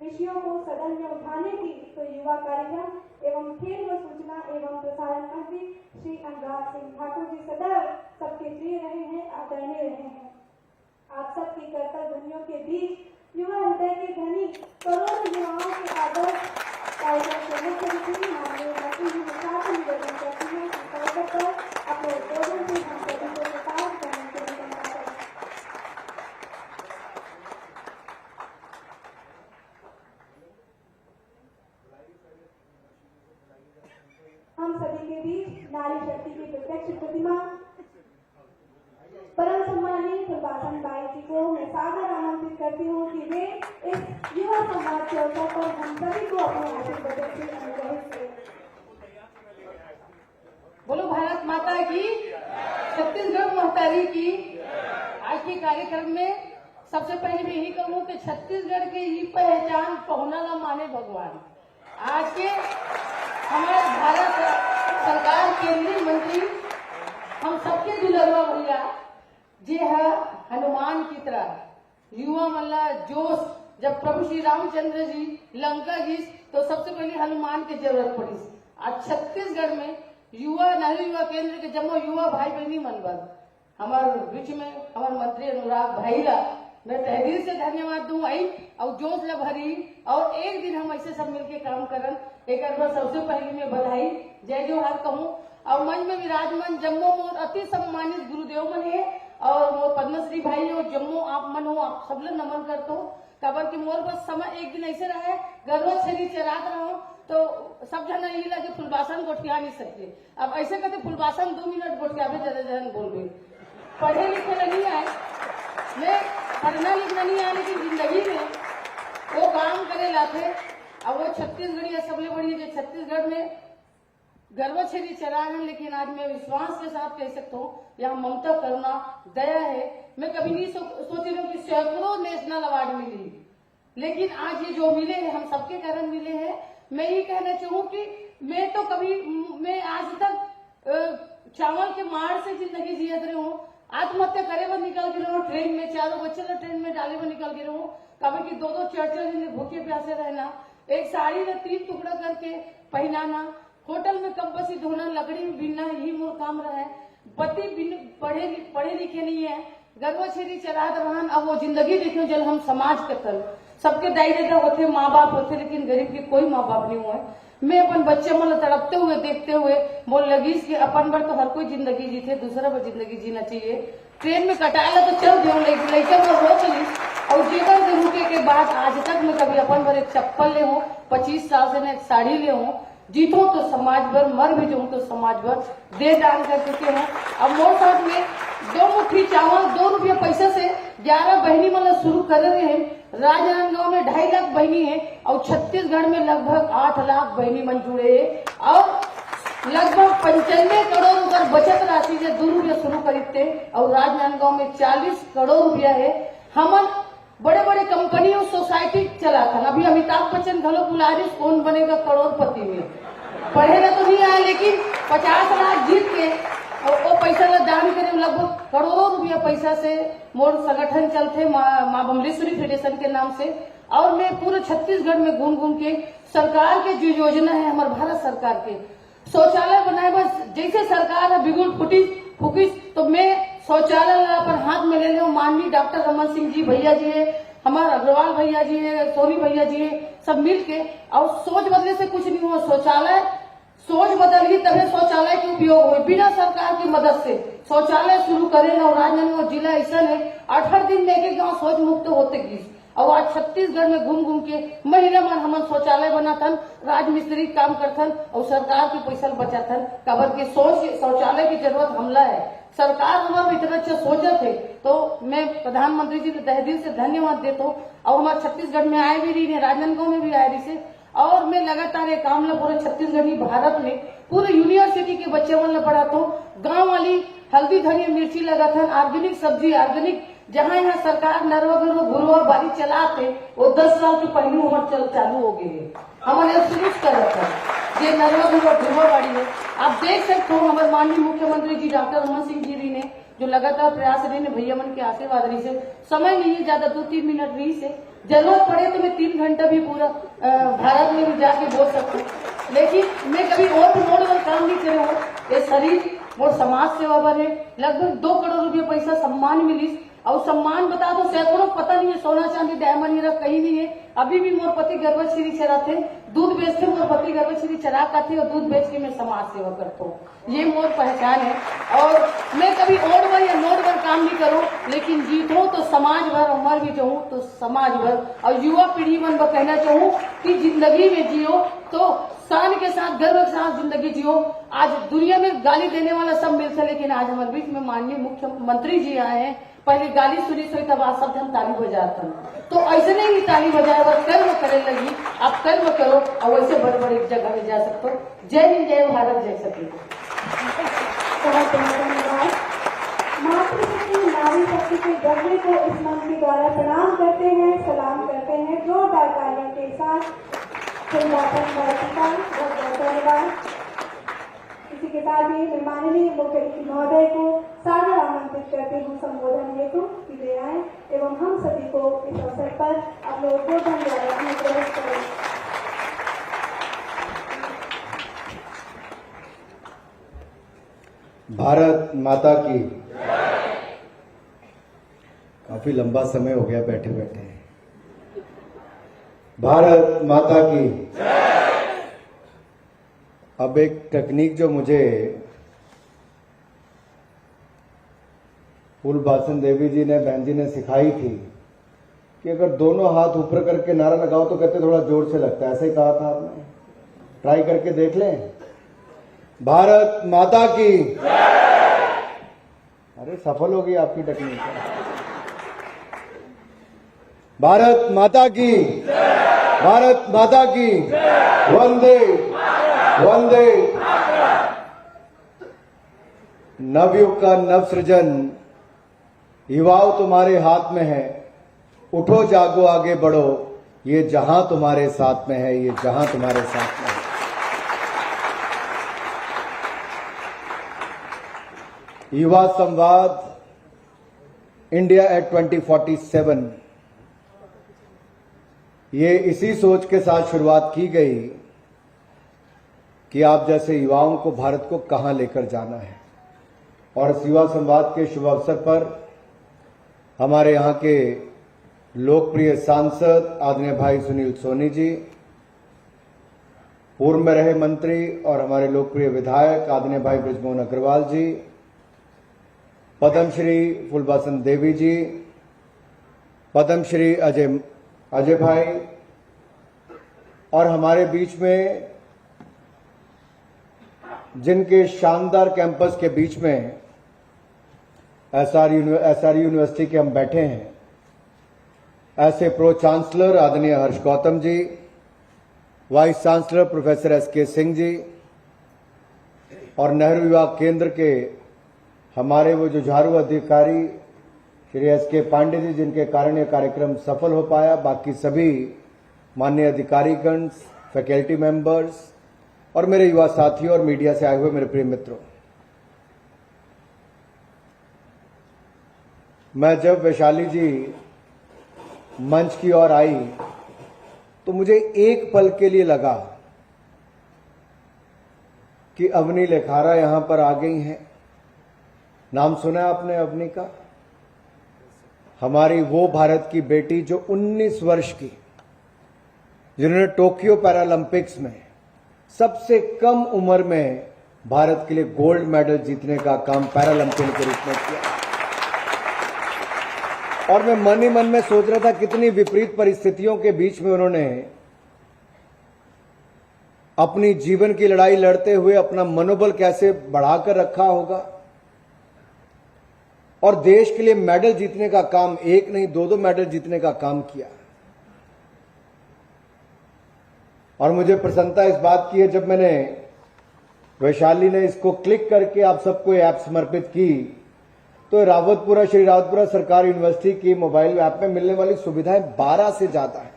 विषयों को सदन में उठाने की, तो युवा कार्यक्रम एवं खेल व सूचना एवं प्रसारण मंत्री श्री अनुराग सिंह ठाकुर जी सदैव सबके प्रिय रहे हैं, आदरणीय रहे हैं। आप सबकी कर्तव्य ध्वनियों के बीच युवा हृदय के धनी करोड़ों युवाओं के आदर्श कार्यक्रम के मुख्य अतिथि माननीय मंत्री जी निवास निवेदन करती है कि अवसर पर अपने उद्बोधन से हम सभी को प्रकाश करने के लिए निमंत्रण करें। हम सभी के बीच नारी शक्ति की प्रत्यक्ष प्रतिमा परम सम्मानीय फुलबासन बाई जी को मैं सादर आमंत्रित करती हूँ कि वे इस युवा संवाद के अवसर पर हम सभी को अपने आशीर्वाद से अनुग्रहित करें। बोलो भारत माता की, छत्तीसगढ़ महतारी की। आज के कार्यक्रम में सबसे पहले मैं यही कहूँ कि छत्तीसगढ़ की ही पहचान पहुना न माने भगवान। आज के हमारे भारत सरकार केंद्रीय मंत्री हम सबके दुलरवा भैया जी है हनुमान की तरह युवा मल्ला जोश। जब प्रभु श्री रामचंद्र जी लंका जी तो सबसे पहले हनुमान की जरूरत पड़ी। आज छत्तीसगढ़ में युवा नेहरू युवा केंद्र के जम्मो युवा भाई बहनी मनबर हमारे बीच में हमारे मंत्री अनुराग भाई ला मैं तहे दिल से धन्यवाद दूं आई और जोश ला भरी और एक दिन हम ऐसे सब मिलके काम करन। एक बार सबसे पहले मैं बधाई जय जोहार कहूँ और मंच में विराजमान जम्मू मोर अति सम्मानित गुरुदेव मन है और मोर पद्मश्री भाई हो जम्मू आप मन हो, आप सब लोग नमन करते हो। कबर की मोर बस समय एक दिन ऐसे रहा है गरवा छेरी चरात रहा हूँ तो सब जना ये लगे फुलबासन गोठिया नहीं सकते। अब ऐसे कहते फुलबासन 2 मिनट गोठिया भी ज्यादा जन बोल गई। पढ़े लिखे नहीं आए, मैं पढ़ना लिखना नहीं आया, लेकिन जिंदगी में वो काम करे लाते। अब वो छत्तीसगढ़ी सबले बड़ी जो छत्तीसगढ़ में गर्व छेरी चरा है, लेकिन आज मैं विश्वास के साथ कह सकता हूँ यहाँ ममता करुणा दया है। मैं कभी नहीं सोच रही हूँ कि सैकड़ों नेशनल अवार्ड मिली, लेकिन आज ये जो मिले हैं हम सबके कारण मिले हैं। मैं ये कहना चाहूँ कि मैं आज तक चावल के मार से जिंदगी जियत रही हूँ। आत्महत्या करे वो निकल के रहो ट्रेन में, 4 बच्चे तो ट्रेन में डाले वो निकल के रहो। कभी की 2-2 4-4 दिन भूखे प्यासे रहना, एक साड़ी में 3 टुकड़ा करके पहनाना, होटल में कब बसी धोना, लकड़ी में बीनना, यही मोर काम रहा है। पति पढ़े लिखे नहीं है, गर्व छेरी चला रहन। अब वो जिंदगी देखो जल हम समाज के तल सबके दाई दादा होते, माँ बाप होते, लेकिन गरीब के कोई माँ बाप नहीं हुए। मैं अपन बच्चे मन तड़पते हुए देखते हुए बोल लगी कि अपन बार तो हर कोई जिंदगी जीते, दूसरा बार जिंदगी जीना चाहिए। ट्रेन में कटाला तो चल दो लड़का को रोक ली और जेकर से रुके के बाद आज तक मैं कभी अपन भर एक चप्पल ले हूँ, 25 साल से मैं एक साड़ी ले हूँ। जीतूं तो समाज भर, मर भी जाऊं तो समाज भर दे दान कर चुके हैं। अब मोर साथ में 2 मुट्ठी चावल 2 रुपया पैसा से 11 बहनी मतलब शुरू कर रहे हैं। राजनांदगांव में 2.5 लाख बहनी है और छत्तीसगढ़ में लगभग 8 लाख बहनी मन जुड़े है और लगभग 95 करोड़ रुपये बचत राशि से 2 रुपया शुरू खरीदते और राजनांदगांव में 40 करोड़ रुपया है। हम बड़े बड़े कंपनी और सोसाइटी चला था। अभी अमिताभ बच्चन घलो बुलारिश कौन बनेगा करोड़पति में, पढ़ेगा तो नहीं आया, लेकिन 50 लाख जीत के और वो पैसा ला दान करे लगभग करोड़ों रुपया पैसा से मोर संगठन चलते माँ बमलेश्वरी फेडरेशन के नाम से। और मैं पूरे छत्तीसगढ़ में घूम घूम के सरकार के जो योजना है हमारे भारत सरकार के शौचालय बनाए, बस जैसे सरकार है बिगुल फुकिस तो मैं शौचालय अपन हाथ में ले ले। माननीय डॉक्टर रमन सिंह जी भैया जी है, हमारे अग्रवाल भैया जी है, सोनी भैया जी है, सब मिल के और सोच बदले से कुछ नहीं हुआ। सोच बदलगी तभी शौचालय के उपयोग हो। बिना सरकार की मदद से शौचालय शुरू करे नवराजन और जिला ऐसा है 18 दिन लेके गाँव शौच मुक्त होते गई। और आज छत्तीसगढ़ में घूम घूम के महीना मन हमन शौचालय बनाथन, राजमिस्त्री काम करथन और सरकार के पैसा बचाथन। कबर के शौचालय की जरूरत हमला है। सरकार हमारा इतना अच्छा सोचा थे तो मैं प्रधानमंत्री जी को तहे दिल से धन्यवाद देता हूँ। और हमारे छत्तीसगढ़ में आए भी रही है, राजनांदगांव में भी आए रही से। और मैं लगातार ये काम ला पूरे छत्तीसगढ़ी भारत में पूरे यूनिवर्सिटी के बच्चे मन ला पढ़ाता हूँ। गाँव वाली हल्दी धनिया मिर्ची लगाथन, ऑर्गेनिक सब्जी, ऑर्गेनिक जहाँ यहाँ सरकार नरवा गरवा घुरवा बारी चलाते वो 10 साल के पहले उम्र चालू हो गई है। हमारे शुरू कर रखा है ये नरवा गरवा घुरवा बाड़ी है। आप देख सकते हो हमारे माननीय मुख्यमंत्री जी डॉक्टर रमन सिंह जी ने जो लगातार प्रयास रही ने भैया मन के आशीर्वाद रही से। समय नहीं है ज्यादा, 2-3 मिनट रही से। जरूरत पड़े तो मैं 3 घंटा भी पूरा भारत में भी जाके बोल सकता हूँ। लेकिन मैं कभी और मोड़ पर काम नहीं करे हूँ। ये शरीर और समाज सेवा पर है। लगभग 2 करोड़ रुपये पैसा सम्मान मिली। और सम्मान बता दो सैकड़ों पता नहीं है, सोना चांदी डायमंड हीरा कहीं नहीं है। अभी भी मोर पति गर्भश्री चराते, दूध बेचते, मोर पति गर्भश्री चरा खाते और दूध बेच के मैं समाज सेवा करता हूँ। ये मोर पहचान है। और मैं कभी ओढ़ भर या नोट भर काम नहीं करूँ, लेकिन जीतो तो समाज भर, उम्र भी चाहूँ तो समाज भर। और युवा पीढ़ी मन को कहना चाहूँ कि जिंदगी में जियो तो शान के साथ, गर्व के साथ जिंदगी जियो। आज दुनिया में गाली देने वाला सब मिलता, लेकिन आज हमारे बीच में माननीय मुख्यमंत्री जी आए हैं। पहले गाली सुनी सोई तब आज सब हम ताली बजाते हैं। तो ऐसे नहीं ताली बजाए और कर्म करे लगी। आप कर्म करो और वैसे बड़े बड़े जगह में जा सकते हो। जय हिंद, जय भारत, जय सती। बहुत धन्यवाद। मातृशक्ति नारी शक्ति के जज्बे को इस मंच के द्वारा प्रणाम करते हैं, सलाम करते हैं जोरदार तालियों के साथ। बहुत धन्यवाद। इसी के साथ ही मैं माननीय मुख्य महोदय को सादर आमंत्रित करती हूँ संबोधन हेतु कि वे आए एवं हम सभी को इस अवसर पर अपने उद्बोधन द्वारा अनुग्रहित करें। भारत माता की। काफी लंबा समय हो गया बैठे बैठे। भारत माता की। अब एक टेक्निक जो मुझे फूलबासन देवी जी ने, बहन जी ने सिखाई थी कि अगर दोनों हाथ ऊपर करके नारा लगाओ तो कहते थोड़ा जोर से लगता है। ऐसे ही कहा था आपने, ट्राई करके देख लें। भारत माता की। अरे सफल होगी आपकी टेक्निक। भारत माता की। भारत माता की। वंदे वंदे। नवयुग का नव सृजन युवाओं तुम्हारे हाथ में है। उठो जागो आगे बढ़ो, ये जहां तुम्हारे साथ में है, ये जहां तुम्हारे साथ में है। युवा संवाद इंडिया एट 2047, ये इसी सोच के साथ शुरुआत की गई कि आप जैसे युवाओं को भारत को कहां लेकर जाना है। और इस युवा संवाद के शुभ अवसर पर हमारे यहाँ के लोकप्रिय सांसद आदरणीय भाई सुनील सोनी जी, पूर्व में रहे मंत्री और हमारे लोकप्रिय विधायक आदरणीय भाई बृजमोहन अग्रवाल जी, पद्मश्री फूलबासन देवी जी, पद्मश्री अजय भाई, और हमारे बीच में जिनके शानदार कैंपस के बीच में एसआर यूनिवर्सिटी के हम बैठे हैं, ऐसे प्रो चांसलर आदरणीय Harsh Gautam ji, vice chancellor professor SK Singh ji, और नेहरू युवा केंद्र के हमारे वो जुझारू अधिकारी श्री एसके पांडे जी, जिनके कारण यह कार्यक्रम सफल हो पाया। बाकी सभी माननीय अधिकारीगण, फैकल्टी मेंबर्स और मेरे युवा साथियों और मीडिया से आए हुए मेरे प्रिय मित्रों, मैं जब वैशाली जी मंच की ओर आई तो मुझे एक पल के लिए लगा कि अवनी लेखारा यहां पर आ गई हैं। नाम सुना है आपने अवनी का? हमारी वो भारत की बेटी जो 19 वर्ष की, जिन्होंने टोक्यो पैरालंपिक्स में सबसे कम उम्र में भारत के लिए गोल्ड मेडल जीतने का काम पैरालंपियन के रूप में किया। और मैं मन ही मन में सोच रहा था कितनी विपरीत परिस्थितियों के बीच में उन्होंने अपनी जीवन की लड़ाई लड़ते हुए अपना मनोबल कैसे बढ़ाकर रखा होगा और देश के लिए मेडल जीतने का काम, एक नहीं दो मेडल जीतने का काम किया। और मुझे प्रसन्नता इस बात की है, जब मैंने वैशाली ने इसको क्लिक करके आप सबको ऐप समर्पित की तो रावतपुरा, श्री रावतपुरा सरकारी यूनिवर्सिटी की मोबाइल ऐप में मिलने वाली सुविधाएं 12 से ज्यादा है।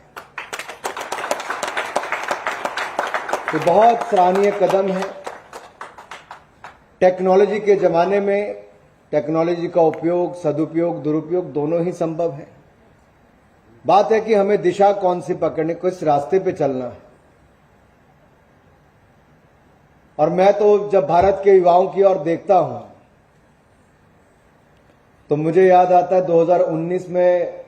तो बहुत सराहनीय कदम है। टेक्नोलॉजी के जमाने में टेक्नोलॉजी का उपयोग, सदुपयोग, दुरुपयोग दोनों ही संभव है। बात है कि हमें दिशा कौन सी पकड़नी, किस रास्ते पे चलना है। और मैं तो जब भारत के युवाओं की ओर देखता हूं तो मुझे याद आता है 2019 में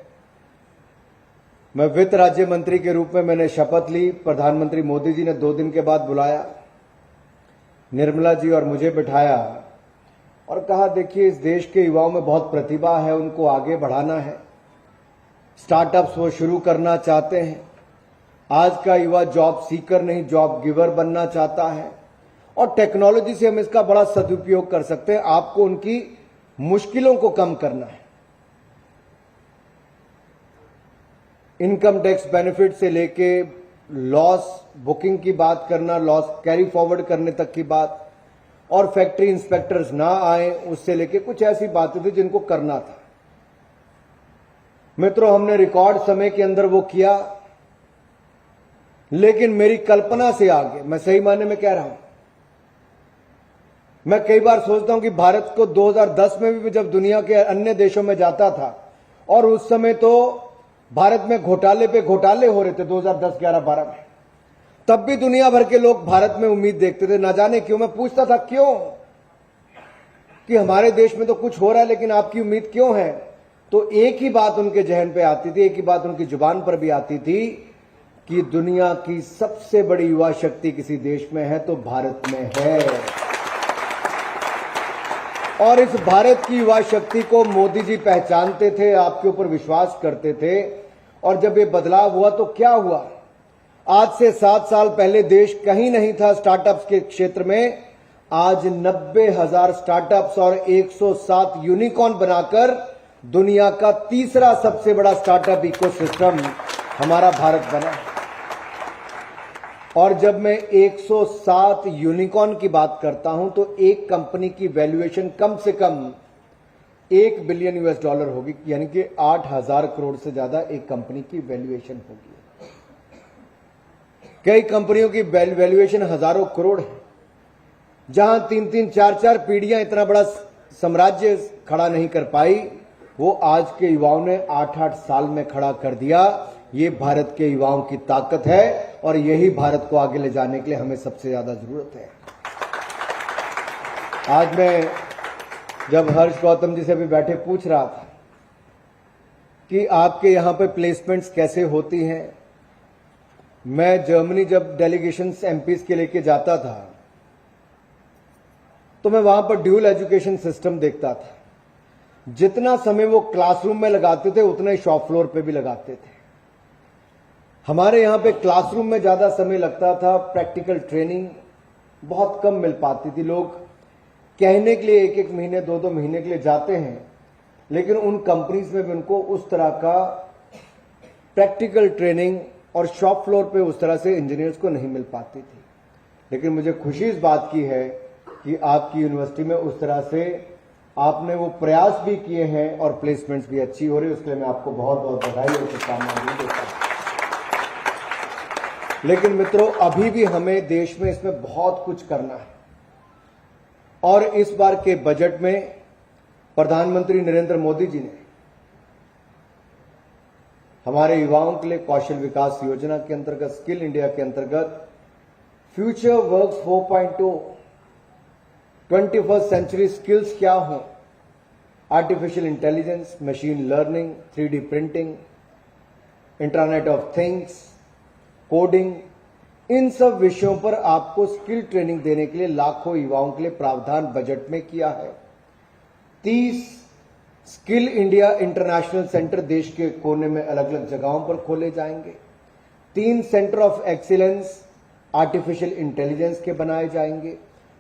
मैं वित्त राज्य मंत्री के रूप में मैंने शपथ ली। प्रधानमंत्री मोदी जी ने 2 दिन के बाद बुलाया, निर्मला जी और मुझे बिठाया और कहा, देखिए इस देश के युवाओं में बहुत प्रतिभा है, उनको आगे बढ़ाना है। स्टार्टअप्स वो शुरू करना चाहते हैं। आज का युवा जॉब सीकर नहीं, जॉब गिवर बनना चाहता है और टेक्नोलॉजी से हम इसका बड़ा सदुपयोग कर सकते हैं। आपको उनकी मुश्किलों को कम करना है। इनकम टैक्स बेनिफिट से लेके लॉस बुकिंग की बात करना, लॉस कैरी फॉरवर्ड करने तक की बात, और फैक्ट्री इंस्पेक्टर्स ना आए उससे लेके कुछ ऐसी बातें थी जिनको करना था। मित्रों, हमने रिकॉर्ड समय के अंदर वो किया, लेकिन मेरी कल्पना से आगे, मैं सही मायने में कह रहा हूं, मैं कई बार सोचता हूं कि भारत को 2010 में भी जब दुनिया के अन्य देशों में जाता था और उस समय तो भारत में घोटाले पे घोटाले हो रहे थे 2010, 11, 12 में, तब भी दुनिया भर के लोग भारत में उम्मीद देखते थे। ना जाने क्यों, मैं पूछता था क्यों, कि हमारे देश में तो कुछ हो रहा है लेकिन आपकी उम्मीद क्यों है। तो एक ही बात उनके जहन पे आती थी, एक ही बात उनकी जुबान पर भी आती थी कि दुनिया की सबसे बड़ी युवा शक्ति किसी देश में है तो भारत में है। और इस भारत की युवा शक्ति को मोदी जी पहचानते थे, आपके ऊपर विश्वास करते थे। और जब ये बदलाव हुआ तो क्या हुआ, आज से 7 साल पहले देश कहीं नहीं था स्टार्टअप्स के क्षेत्र में। आज 90,000 स्टार्टअप्स और 107 यूनिकॉर्न बनाकर दुनिया का तीसरा सबसे बड़ा स्टार्टअप इकोसिस्टम हमारा भारत बना। और जब मैं 107 यूनिकॉर्न की बात करता हूं तो एक कंपनी की वैल्यूएशन कम से कम $1 बिलियन होगी, यानी कि 8,000 करोड़ से ज्यादा एक कंपनी की वैल्यूएशन होगी। कई कंपनियों की वैल्यूएशन हजारों करोड़ है। जहां 3-3, 4-4 पीढ़ियां इतना बड़ा साम्राज्य खड़ा नहीं कर पाई, वो आज के युवाओं ने 8-8 साल में खड़ा कर दिया। ये भारत के युवाओं की ताकत है और यही भारत को आगे ले जाने के लिए हमें सबसे ज्यादा जरूरत है। आज मैं जब हर्ष गौतम जी से भी बैठे पूछ रहा था कि आपके यहां पे प्लेसमेंट्स कैसे होती हैं। मैं जर्मनी जब डेलीगेशंस एमपीज के लेके जाता था तो मैं वहां पर ड्यूल एजुकेशन सिस्टम देखता था। जितना समय वो क्लासरूम में लगाते थे उतना ही शॉप फ्लोर पे भी लगाते थे। हमारे यहां पे क्लासरूम में ज्यादा समय लगता था, प्रैक्टिकल ट्रेनिंग बहुत कम मिल पाती थी। लोग कहने के लिए 1-1 महीने, 2-2 महीने के लिए जाते हैं, लेकिन उन कंपनीज में भी उनको उस तरह का प्रैक्टिकल ट्रेनिंग और शॉप फ्लोर पे उस तरह से इंजीनियर्स को नहीं मिल पाती थी। लेकिन मुझे खुशी इस बात की है कि आपकी यूनिवर्सिटी में उस तरह से आपने वो प्रयास भी किए हैं और प्लेसमेंट्स भी अच्छी हो रही है। उसके लिए मैं आपको बहुत बहुत बधाई और शुभकामनाएं देता हूं। लेकिन मित्रों, अभी भी हमें देश में इसमें बहुत कुछ करना है। और इस बार के बजट में प्रधानमंत्री नरेंद्र मोदी जी ने हमारे युवाओं के लिए कौशल विकास योजना के अंतर्गत, स्किल इंडिया के अंतर्गत future works 4.0 21st century skills क्या हो, artificial intelligence, machine learning, 3D printing, internet of things, coding, इन सब विषयों पर आपको स्किल ट्रेनिंग देने के लिए लाखों युवाओं के लिए प्रावधान बजट में किया है। 30 स्किल इंडिया इंटरनेशनल सेंटर देश के कोने में अलग अलग जगहों पर खोले जाएंगे। 3 centre of excellence artificial intelligence के बनाए जाएंगे।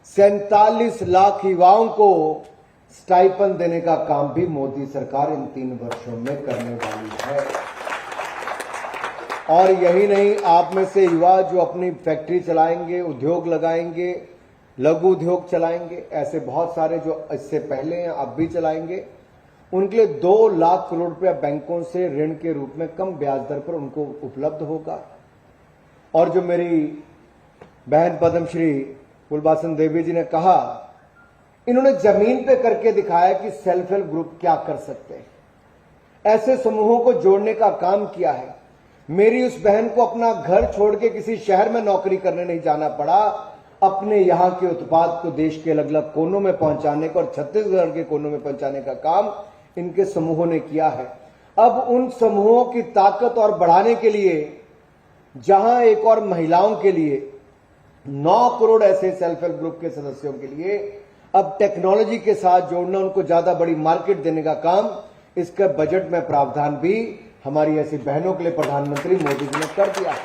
47 लाख युवाओं को स्टाइपेंड देने का काम भी मोदी सरकार इन 3 वर्षों में करने वाली है। और यही नहीं, आप में से युवा जो अपनी फैक्ट्री चलाएंगे, उद्योग लगाएंगे, लघु उद्योग चलाएंगे, ऐसे बहुत सारे जो इससे पहले हैं, अब भी चलाएंगे, उनके लिए 2 लाख करोड़ रुपया बैंकों से ऋण के रूप में कम ब्याज दर पर उनको उपलब्ध होगा। और जो मेरी बहन पद्मश्री फूलबासन देवी जी ने कहा, इन्होंने जमीन पे करके दिखाया कि सेल्फ हेल्प ग्रुप क्या कर सकते हैं। ऐसे समूहों को जोड़ने का काम किया है। मेरी उस बहन को अपना घर छोड़ के किसी शहर में नौकरी करने नहीं जाना पड़ा, अपने यहां के उत्पाद को देश के अलग अलग कोनों में पहुंचाने का और छत्तीसगढ़ के कोनों में पहुंचाने का काम इनके समूहों ने किया है। अब उन समूहों की ताकत और बढ़ाने के लिए जहां एक और महिलाओं के लिए 9 करोड़ ऐसे सेल्फ हेल्प ग्रुप के सदस्यों के लिए अब टेक्नोलॉजी के साथ जोड़ना, उनको ज्यादा बड़ी मार्केट देने का काम, इसका बजट में प्रावधान भी हमारी ऐसी बहनों के लिए प्रधानमंत्री मोदी जी ने कर दिया है।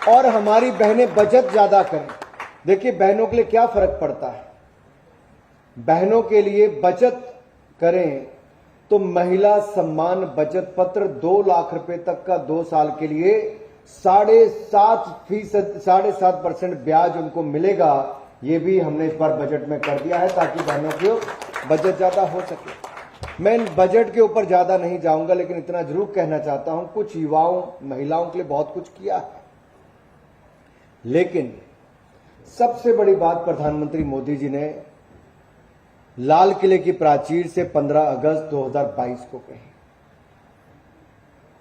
और हमारी बहनें बचत ज्यादा करें। देखिए, बहनों के लिए क्या फर्क पड़ता है। बहनों के लिए बचत करें तो महिला सम्मान बचत पत्र 2 लाख रुपए तक का 2 साल के लिए 7.5% ब्याज उनको मिलेगा। ये भी हमने इस बार बजट में कर दिया है ताकि बहनों की बचत ज्यादा हो सके। मैं बजट के ऊपर ज्यादा नहीं जाऊंगा, लेकिन इतना जरूर कहना चाहता हूं, कुछ युवाओं महिलाओं के लिए बहुत कुछ किया है। लेकिन सबसे बड़ी बात प्रधानमंत्री मोदी जी ने लाल किले की प्राचीर से 15 अगस्त 2022 को कही,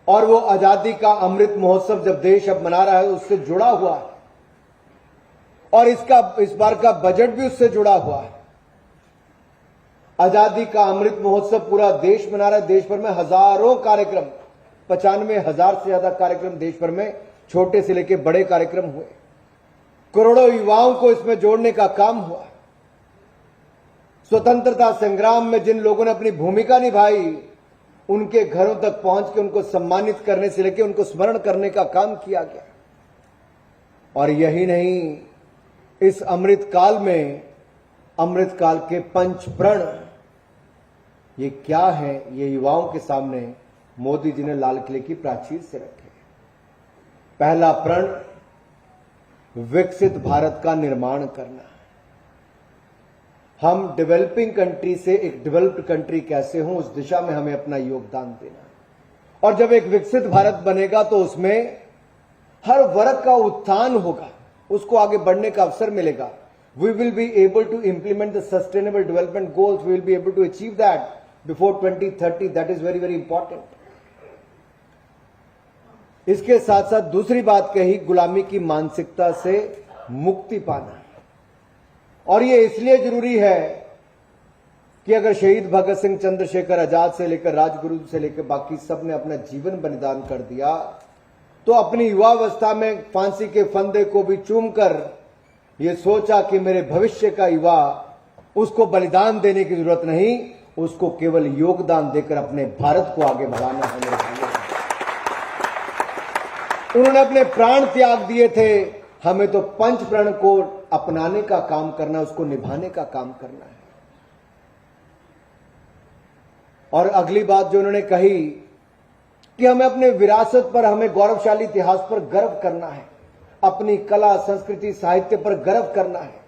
और वो आजादी का अमृत महोत्सव जब देश अब मना रहा है उससे जुड़ा हुआ है, और इस बार का बजट भी उससे जुड़ा हुआ है। आजादी का अमृत महोत्सव पूरा देश मना रहा है। देश भर में हजारों कार्यक्रम, 95,000 से ज्यादा कार्यक्रम देश भर में छोटे से लेकर बड़े कार्यक्रम हुए। करोड़ों युवाओं को इसमें जोड़ने का काम हुआ। स्वतंत्रता संग्राम में जिन लोगों ने अपनी भूमिका निभाई, उनके घरों तक पहुंच के उनको सम्मानित करने से लेकर उनको स्मरण करने का काम किया गया। और यही नहीं, इस अमृत काल में अमृत काल के 5 प्रण ये क्या है, ये युवाओं के सामने मोदी जी ने लाल किले की प्राचीर से रखे। पहला प्रण, विकसित भारत का निर्माण करना। हम डेवलपिंग कंट्री से एक डेवलप्ड कंट्री कैसे हों, उस दिशा में हमें अपना योगदान देना। और जब एक विकसित भारत बनेगा तो उसमें हर वर्ग का उत्थान होगा, उसको आगे बढ़ने का अवसर मिलेगा। We will be able to implement the sustainable development goals. We will be able to achieve that before 2030. That is very, very important. इसके साथ साथ दूसरी बात कही, गुलामी की मानसिकता से मुक्ति पाना। और ये इसलिए जरूरी है कि अगर शहीद भगत सिंह, चंद्रशेखर आजाद से लेकर राजगुरु से लेकर बाकी सब ने अपना जीवन बलिदान कर दिया, तो अपनी युवावस्था में फांसी के फंदे को भी चूमकर ये सोचा कि मेरे भविष्य का युवा, उसको बलिदान देने की जरूरत नहीं, उसको केवल योगदान देकर अपने भारत को आगे बढ़ाना है। मेरे भाइयों, उन्होंने अपने प्राण त्याग दिए थे। हमें तो 5 प्रण को अपनाने का काम करना, उसको निभाने का काम करना है। और अगली बात जो उन्होंने कही कि हमें अपने विरासत पर, हमें गौरवशाली इतिहास पर गर्व करना है, अपनी कला, संस्कृति, साहित्य पर गर्व करना है।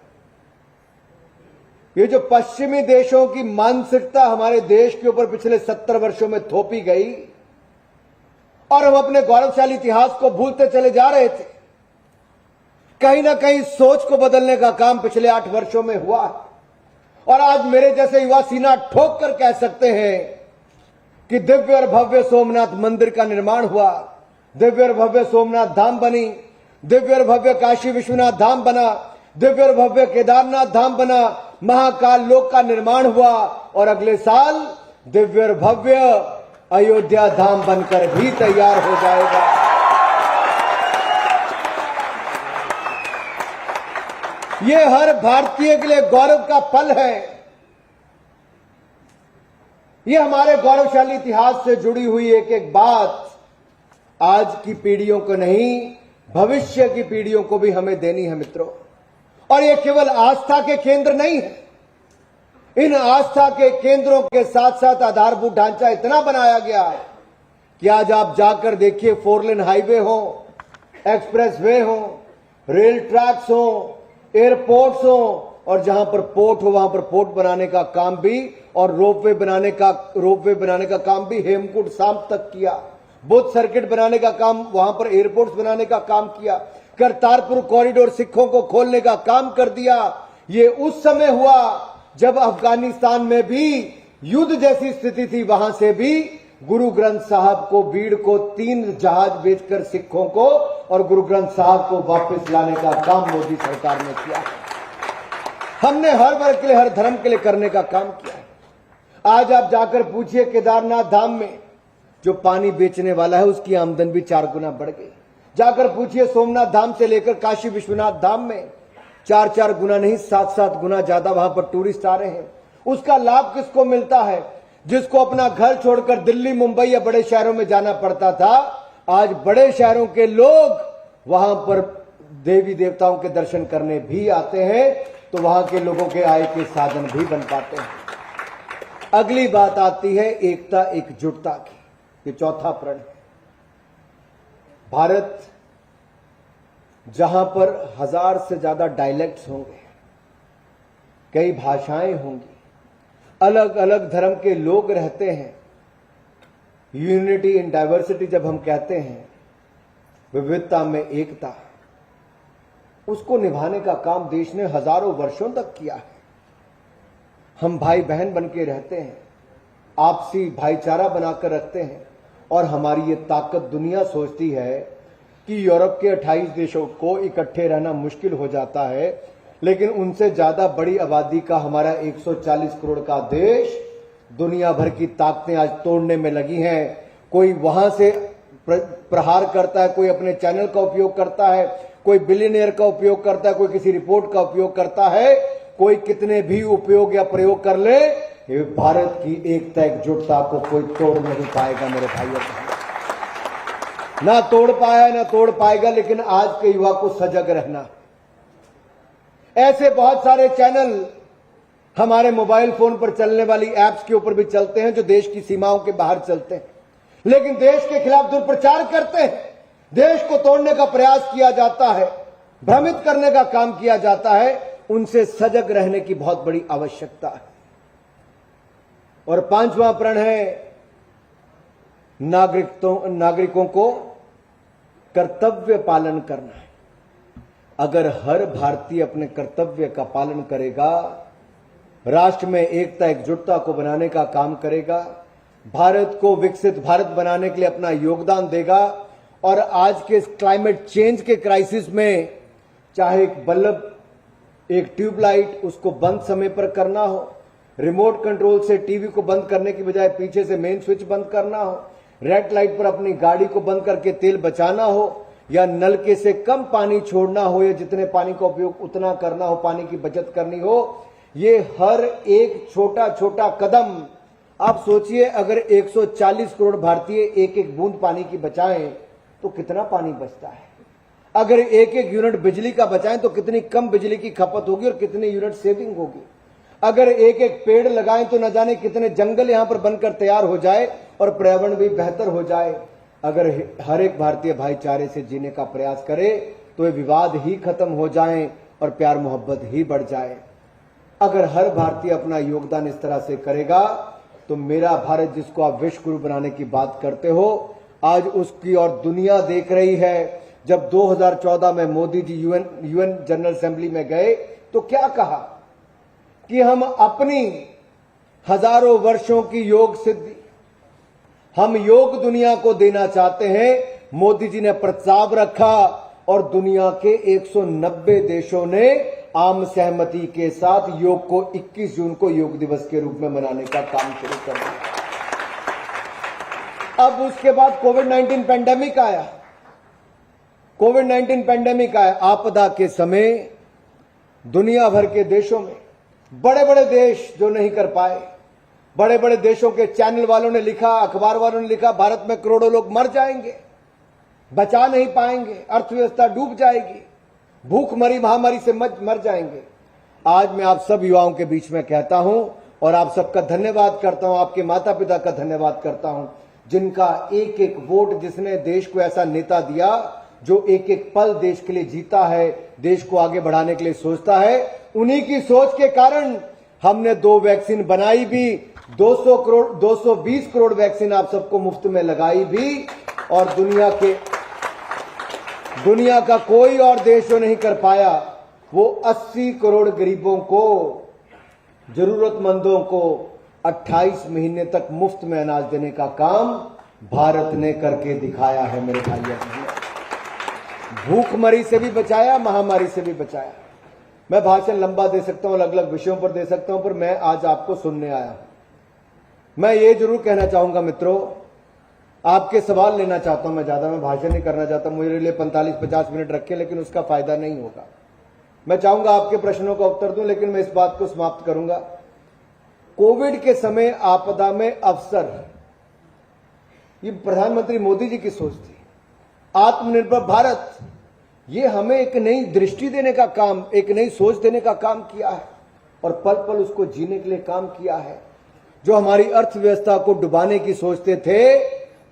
ये जो पश्चिमी देशों की मानसिकता हमारे देश के ऊपर पिछले 70 वर्षों में थोपी गई और हम अपने गौरवशाली इतिहास को भूलते चले जा रहे थे, कहीं ना कहीं सोच को बदलने का काम पिछले 8 वर्षों में हुआ। और आज मेरे जैसे युवा सीना ठोक कर कह सकते हैं कि दिव्य और भव्य सोमनाथ मंदिर का निर्माण हुआ, दिव्य और भव्य सोमनाथ धाम बनी, दिव्य और भव्य काशी विश्वनाथ धाम बना, दिव्य और भव्य केदारनाथ धाम बना, महाकाल लोक का निर्माण हुआ, और अगले साल दिव्य और भव्य अयोध्या धाम बनकर भी तैयार हो जाएगा। ये हर भारतीय के लिए गौरव का पल है। ये हमारे गौरवशाली इतिहास से जुड़ी हुई एक एक बात आज की पीढ़ियों को नहीं, भविष्य की पीढ़ियों को भी हमें देनी है मित्रों। और ये केवल आस्था के केंद्र नहीं है, इन आस्था के केंद्रों के साथ साथ आधारभूत ढांचा इतना बनाया गया है कि आज आप जाकर देखिए, 4 लेन हाईवे हो, एक्सप्रेस वे हो, रेल ट्रैक्स हो, एयरपोर्ट्स हो, और जहां पर पोर्ट हो वहां पर पोर्ट बनाने का काम भी, और रोपवे बनाने का काम भी हेमकुंड शाम तक किया। बुद्ध सर्किट बनाने का काम, वहां पर एयरपोर्ट्स बनाने का काम किया। करतारपुर कॉरिडोर सिखों को खोलने का काम कर दिया। ये उस समय हुआ जब अफगानिस्तान में भी युद्ध जैसी स्थिति थी, वहां से भी गुरु ग्रंथ साहब को, बीड़ को 3 जहाज बेचकर सिखों को और गुरु ग्रंथ साहब को वापस लाने का काम मोदी सरकार ने किया। हमने हर वर्ग के लिए, हर धर्म के लिए करने का काम किया है। आज आप जाकर पूछिए, केदारनाथ धाम में जो पानी बेचने वाला है उसकी आमदन भी 4 गुना बढ़ गई। जाकर पूछिए, सोमनाथ धाम से लेकर काशी विश्वनाथ धाम में 4-4 गुना नहीं, 7-7 गुना ज्यादा वहां पर टूरिस्ट आ रहे हैं। उसका लाभ किसको मिलता है? जिसको अपना घर छोड़कर दिल्ली, मुंबई या बड़े शहरों में जाना पड़ता था, आज बड़े शहरों के लोग वहां पर देवी देवताओं के दर्शन करने भी आते हैं, तो वहां के लोगों के आय के साधन भी बन पाते हैं। अगली बात आती है एकता एकजुटता की। ये चौथा प्रण है। भारत जहां पर 1000 से ज्यादा डायलेक्ट्स होंगे, कई भाषाएं होंगी, अलग अलग धर्म के लोग रहते हैं, यूनिटी इन डाइवर्सिटी जब हम कहते हैं, विविधता में एकता, उसको निभाने का काम देश ने हजारों वर्षों तक किया है। हम भाई बहन बन के रहते हैं, आपसी भाईचारा बनाकर रखते हैं, और हमारी ये ताकत दुनिया सोचती है कि यूरोप के 28 देशों को इकट्ठे रहना मुश्किल हो जाता है, लेकिन उनसे ज्यादा बड़ी आबादी का हमारा 140 करोड़ का देश दुनिया भर की ताकतें आज तोड़ने में लगी हैं। कोई वहां से प्रहार करता है, कोई अपने चैनल का उपयोग करता है, कोई बिलियनियर का उपयोग करता है, कोई किसी रिपोर्ट का उपयोग करता है, कोई कितने भी उपयोग या प्रयोग कर ले, ये भारत की एकता एकजुटता को कोई तोड़ नहीं पाएगा मेरे भाइयों। ना तोड़ पाया ना तोड़ पाएगा, लेकिन आज के युवा को सजग रहना। ऐसे बहुत सारे चैनल हमारे मोबाइल फोन पर चलने वाली एप्स के ऊपर भी चलते हैं जो देश की सीमाओं के बाहर चलते हैं, लेकिन देश के खिलाफ दुष्प्रचार करते हैं, देश को तोड़ने का प्रयास किया जाता है, भ्रमित करने का काम किया जाता है। उनसे सजग रहने की बहुत बड़ी आवश्यकता है। और 5वां प्रण है नागरिकों को कर्तव्य पालन करना है। अगर हर भारतीय अपने कर्तव्य का पालन करेगा, राष्ट्र में एकता एकजुटता को बनाने का काम करेगा, भारत को विकसित भारत बनाने के लिए अपना योगदान देगा, और आज के क्लाइमेट चेंज के क्राइसिस में चाहे एक बल्ब, एक ट्यूबलाइट, उसको बंद समय पर करना हो, रिमोट कंट्रोल से टीवी को बंद करने की बजाय पीछे से मेन स्विच बंद करना हो, रेड लाइट पर अपनी गाड़ी को बंद करके तेल बचाना हो, या नलके से कम पानी छोड़ना हो, या जितने पानी का उपयोग उतना करना हो, पानी की बचत करनी हो, ये हर एक छोटा छोटा कदम, आप सोचिए अगर 140 करोड़ भारतीय एक एक बूंद पानी की बचाएं तो कितना पानी बचता है। अगर एक एक यूनिट बिजली का बचाएं तो कितनी कम बिजली की खपत होगी और कितनी यूनिट सेविंग होगी। अगर एक एक पेड़ लगाएं तो न जाने कितने जंगल यहां पर बनकर तैयार हो जाए और पर्यावरण भी बेहतर हो जाए। अगर हर एक भारतीय भाईचारे से जीने का प्रयास करे तो ये विवाद ही खत्म हो जाएं और प्यार मोहब्बत ही बढ़ जाए। अगर हर भारतीय अपना योगदान इस तरह से करेगा तो मेरा भारत, जिसको आप विश्व गुरु बनाने की बात करते हो, आज उसकी और दुनिया देख रही है। जब 2014 में Modi ji UN general assembly में गए तो क्या कहा कि हम अपनी हजारों वर्षों की योग सिद्धि, हम योग दुनिया को देना चाहते हैं। मोदी जी ने प्रस्ताव रखा और दुनिया के 190 देशों ने आम सहमति के साथ योग को 21 जून को योग दिवस के रूप में मनाने का काम शुरू कर दिया। अब उसके बाद कोविड-19 पैंडेमिक आया। कोविड-19 पैंडेमिक आया। आपदा के समय दुनिया भर के देशों में, बड़े बड़े देश जो नहीं कर पाए, बड़े बड़े देशों के चैनल वालों ने लिखा, अखबार वालों ने लिखा, भारत में करोड़ों लोग मर जाएंगे, बचा नहीं पाएंगे, अर्थव्यवस्था डूब जाएगी, भूखमरी महामारी से मर जाएंगे। आज मैं आप सब युवाओं के बीच में कहता हूं और आप सबका धन्यवाद करता हूं, आपके माता पिता का धन्यवाद करता हूं, जिनका एक एक वोट, जिसने देश को ऐसा नेता दिया जो एक एक पल देश के लिए जीता है, देश को आगे बढ़ाने के लिए सोचता है। उन्हीं की सोच के कारण हमने 2 वैक्सीन बनाई भी, 220 करोड़ वैक्सीन आप सबको मुफ्त में लगाई भी, और दुनिया का कोई और देश जो नहीं कर पाया, वो 80 करोड़ गरीबों को, जरूरतमंदों को 28 महीने तक मुफ्त में अनाज देने का काम भारत ने करके दिखाया है मेरे भाइयों बहनों। भूखमरी से भी बचाया, महामारी से भी बचाया। मैं भाषण लंबा दे सकता हूं, अलग अलग विषयों पर दे सकता हूं, पर मैं आज आपको सुनने आया हूं। मैं ये जरूर कहना चाहूंगा मित्रों, आपके सवाल लेना चाहता हूं, मैं भाषण नहीं करना चाहता, मेरे लिए 45-50 मिनट रखे, लेकिन उसका फायदा नहीं होगा। मैं चाहूंगा आपके प्रश्नों का उत्तर दूं, लेकिन मैं इस बात को समाप्त करूंगा। कोविड के समय आपदा में अवसर, ये प्रधानमंत्री मोदी जी की सोच थी। आत्मनिर्भर भारत, ये हमें एक नई दृष्टि देने का काम, एक नई सोच देने का काम किया है, और पल पल उसको जीने के लिए काम किया है। जो हमारी अर्थव्यवस्था को डुबाने की सोचते थे,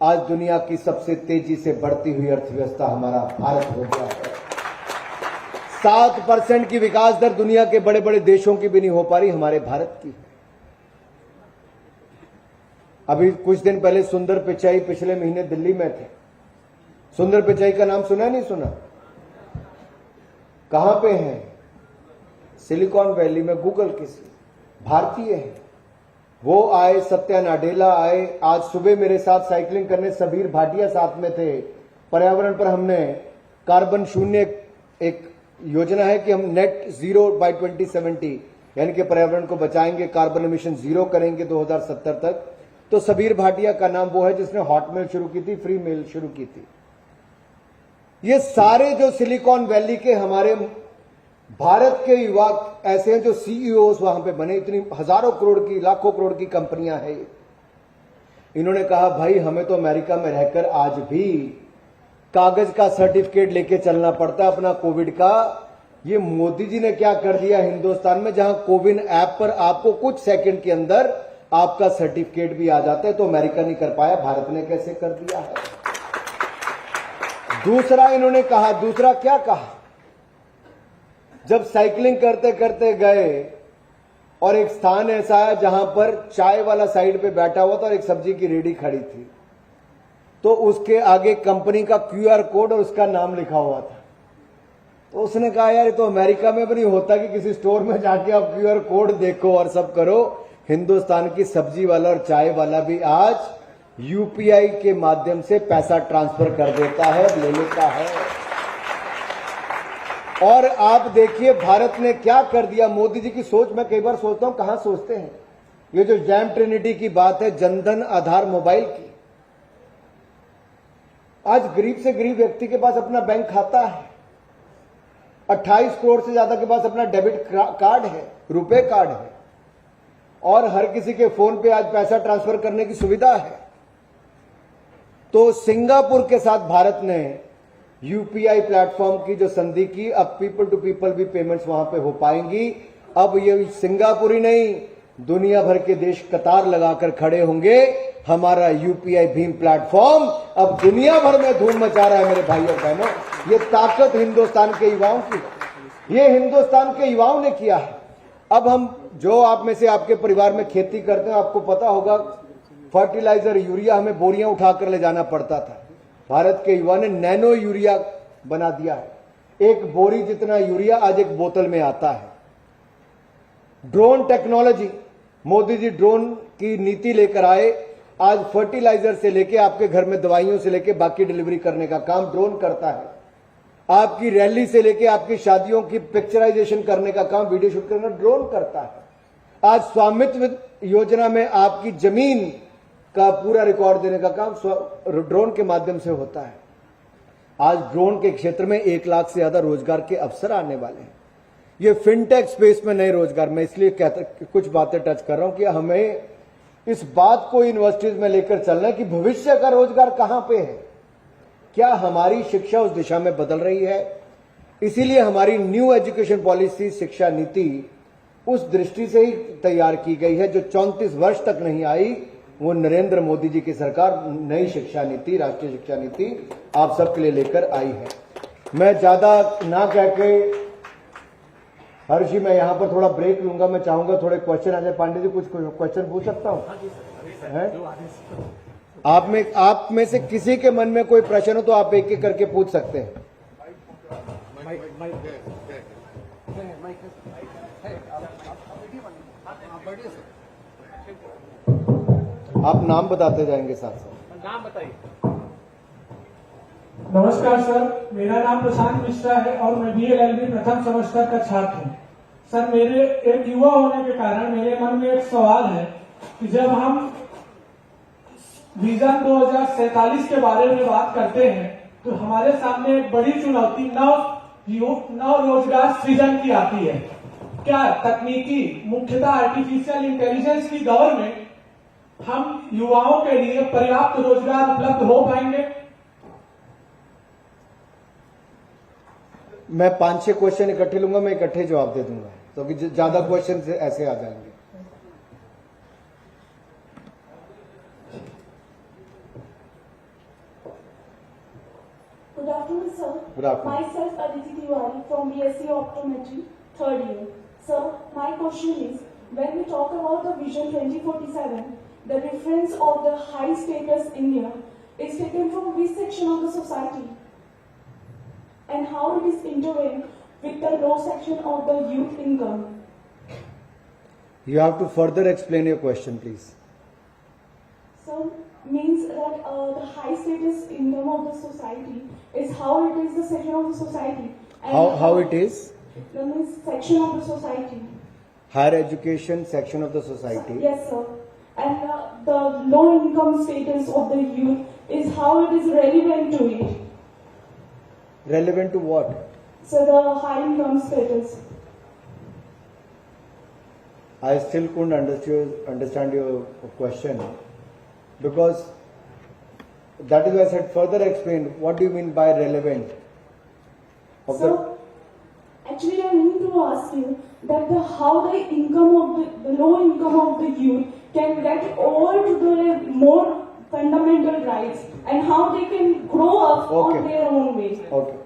आज दुनिया की सबसे तेजी से बढ़ती हुई अर्थव्यवस्था हमारा भारत हो गया है। 7% की विकास दर दुनिया के बड़े बड़े देशों की भी नहीं हो पा रही, हमारे भारत की। अभी कुछ दिन पहले सुंदर पिचाई पिछले महीने दिल्ली में थे। सुंदर पिचाई का नाम सुना नहीं सुना? कहां पे है? सिलिकॉन वैली में, गूगल किसी भारतीय है। वो आए, सत्या नाडेला आए, आज सुबह मेरे साथ साइकिलिंग करने सबीर भाटिया साथ में थे। पर्यावरण पर हमने कार्बन शून्य एक योजना है कि हम नेट जीरो बाय 2070, यानी कि पर्यावरण को बचाएंगे, कार्बन एमिशन जीरो करेंगे 2070 तक। तो सबीर भाटिया का नाम वो है जिसने हॉटमेल शुरू की थी, फ्री मेल शुरू की थी। ये सारे जो सिलिकॉन वैली के हमारे भारत के युवा ऐसे हैं जो सीईओ वहां पे बने, इतनी हजारों करोड़ की, लाखों करोड़ की कंपनियां हैं। इन्होंने कहा भाई हमें तो अमेरिका में रहकर आज भी कागज का सर्टिफिकेट लेके चलना पड़ता है अपना कोविड का। ये मोदी जी ने क्या कर दिया हिंदुस्तान में, जहां कोविन ऐप पर आपको कुछ सेकंड के अंदर आपका सर्टिफिकेट भी आ जाता है, तो अमेरिका नहीं कर पाया, भारत ने कैसे कर दिया है। दूसरा इन्होंने कहा, दूसरा क्या कहा, जब साइकिलिंग करते करते गए और एक स्थान ऐसा है जहां पर चाय वाला साइड पे बैठा हुआ था और एक सब्जी की रेडी खड़ी थी, तो उसके आगे कंपनी का क्यूआर कोड और उसका नाम लिखा हुआ था। तो उसने कहा यार ये तो अमेरिका में भी नहीं होता कि किसी स्टोर में जाके आप क्यूआर कोड देखो और सब करो। हिंदुस्तान की सब्जी वाला और चाय वाला भी आज यूपीआई के माध्यम से पैसा ट्रांसफर कर देता है, ले लेता है। और आप देखिए भारत ने क्या कर दिया। मोदी जी की सोच मैं कई बार सोचता हूं कहां सोचते हैं। ये जो जैम ट्रिनिटी की बात है, जनधन आधार मोबाइल की, आज गरीब से गरीब व्यक्ति के पास अपना बैंक खाता है, 28 करोड़ से ज्यादा के पास अपना डेबिट कार्ड है, रुपए कार्ड है, और हर किसी के फोन पे आज पैसा ट्रांसफर करने की सुविधा है। तो सिंगापुर के साथ भारत ने यूपीआई प्लेटफॉर्म की जो संधि की, अब पीपल टू पीपल भी पेमेंट्स वहां पे हो पाएंगी। अब ये सिंगापुर ही नहीं, दुनिया भर के देश कतार लगाकर खड़े होंगे। हमारा यूपीआई भीम प्लेटफॉर्म अब दुनिया भर में धूम मचा रहा है मेरे भाइयों बहनों। ये ताकत हिंदुस्तान के युवाओं की, ये हिंदुस्तान के युवाओं ने किया है। अब हम जो आप में से आपके परिवार में खेती करते हैं, आपको पता होगा फर्टिलाइजर यूरिया हमें बोरियां उठाकर ले जाना पड़ता था। भारत के युवा ने नैनो यूरिया बना दिया है। एक बोरी जितना यूरिया आज एक बोतल में आता है। Drone technology, Modi ji drone की नीति लेकर आए। आज फर्टिलाइजर से लेके आपके घर में दवाइयों से लेके बाकी डिलीवरी करने का काम ड्रोन करता है। आपकी रैली से लेके आपकी शादियों की पिक्चराइजेशन करने का काम, वीडियो शूट करना ड्रोन करता है। आज स्वामित्व योजना में आपकी जमीन का पूरा रिकॉर्ड देने का काम ड्रोन के माध्यम से होता है। आज ड्रोन के क्षेत्र में 1 लाख से ज्यादा रोजगार के अवसर आने वाले हैं। ये फिनटेक स्पेस में नए रोजगार, मैं इसलिए कुछ बातें टच कर रहा हूं कि हमें इस बात को यूनिवर्सिटीज में लेकर चलना है कि भविष्य का रोजगार कहां पे है, क्या हमारी शिक्षा उस दिशा में बदल रही है। इसीलिए हमारी न्यू एजुकेशन पॉलिसी, शिक्षा नीति उस दृष्टि से ही तैयार की गई है, जो 34 वर्ष तक नहीं आई। वो नरेंद्र मोदी जी की सरकार नई शिक्षा नीति, राष्ट्रीय शिक्षा नीति आप सबके लिए लेकर आई है। मैं ज्यादा ना कह के हर्ष जी, मैं यहां पर थोड़ा ब्रेक लूंगा। मैं चाहूंगा थोड़े क्वेश्चन आ जाए। पांडे जी, कुछ क्वेश्चन पूछ सकता हूं? आप में से किसी के मन में कोई प्रश्न हो तो आप एक एक करके पूछ सकते हैं। आप नाम बताते जाएंगे साथ साथ। नाम बताइए। नमस्कार सर, मेरा नाम प्रशांत मिश्रा है और मैं BLLB प्रथम सेमेस्टर का छात्र हूँ। सर, मेरे एक युवा होने के कारण मेरे मन में एक सवाल है कि जब हम विजन 2047 के बारे में बात करते हैं तो हमारे सामने एक बड़ी चुनौती नव रोजगार सृजन की आती है। क्या तकनीकी, मुख्यतः आर्टिफिशियल इंटेलिजेंस की दौर में हम युवाओं के लिए पर्याप्त रोजगार उपलब्ध हो पाएंगे? मैं 5-6 क्वेश्चन इकट्ठे लूंगा, मैं इकट्ठे जवाब दे दूंगा, तो कि ज्यादा क्वेश्चन ऐसे आ जाएंगे। Good afternoon, sir. Good afternoon. Myself, Aditi Tiwari from BSc Optometry, 3rd year. Sir, my question is, when we talk about the Vision 2047, the reference of the high status India is taken from which section of the society? And how it is intervened with the low section of the youth income? You have to further explain your question, please. So, means that the high status income of the society is how it is the section of the society. And How it is? That means section of the society. Higher education section of the society. Yes, sir. And the low income status of the youth is how it is relevant to it. Relevant to what? So the high income status. I still couldn't understand your question, because that is why I said further explain. What do you mean by relevant? So, actually I need to ask you that how the income of the low income of the youth can get over to the more fundamental rights and how they can grow up Okay. on their own way. Okay.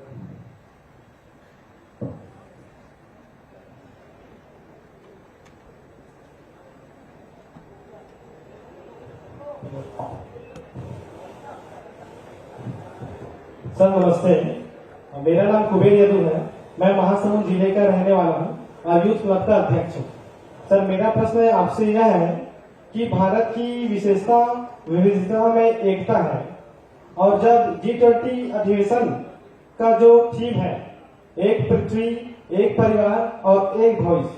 Sir नमस्ते, मेरा नाम कुबेर यदु है। मैं महासमुंद जिले का रहने वाला हूँ और यूथ क्लब का अध्यक्ष हूँ। सर, मेरा प्रश्न आपसे यह है कि भारत की विशेषता विविधता में एकता है, और जब G20 अधिवेशन का जो थीम है, एक पृथ्वी, एक परिवार और एक भविष्य,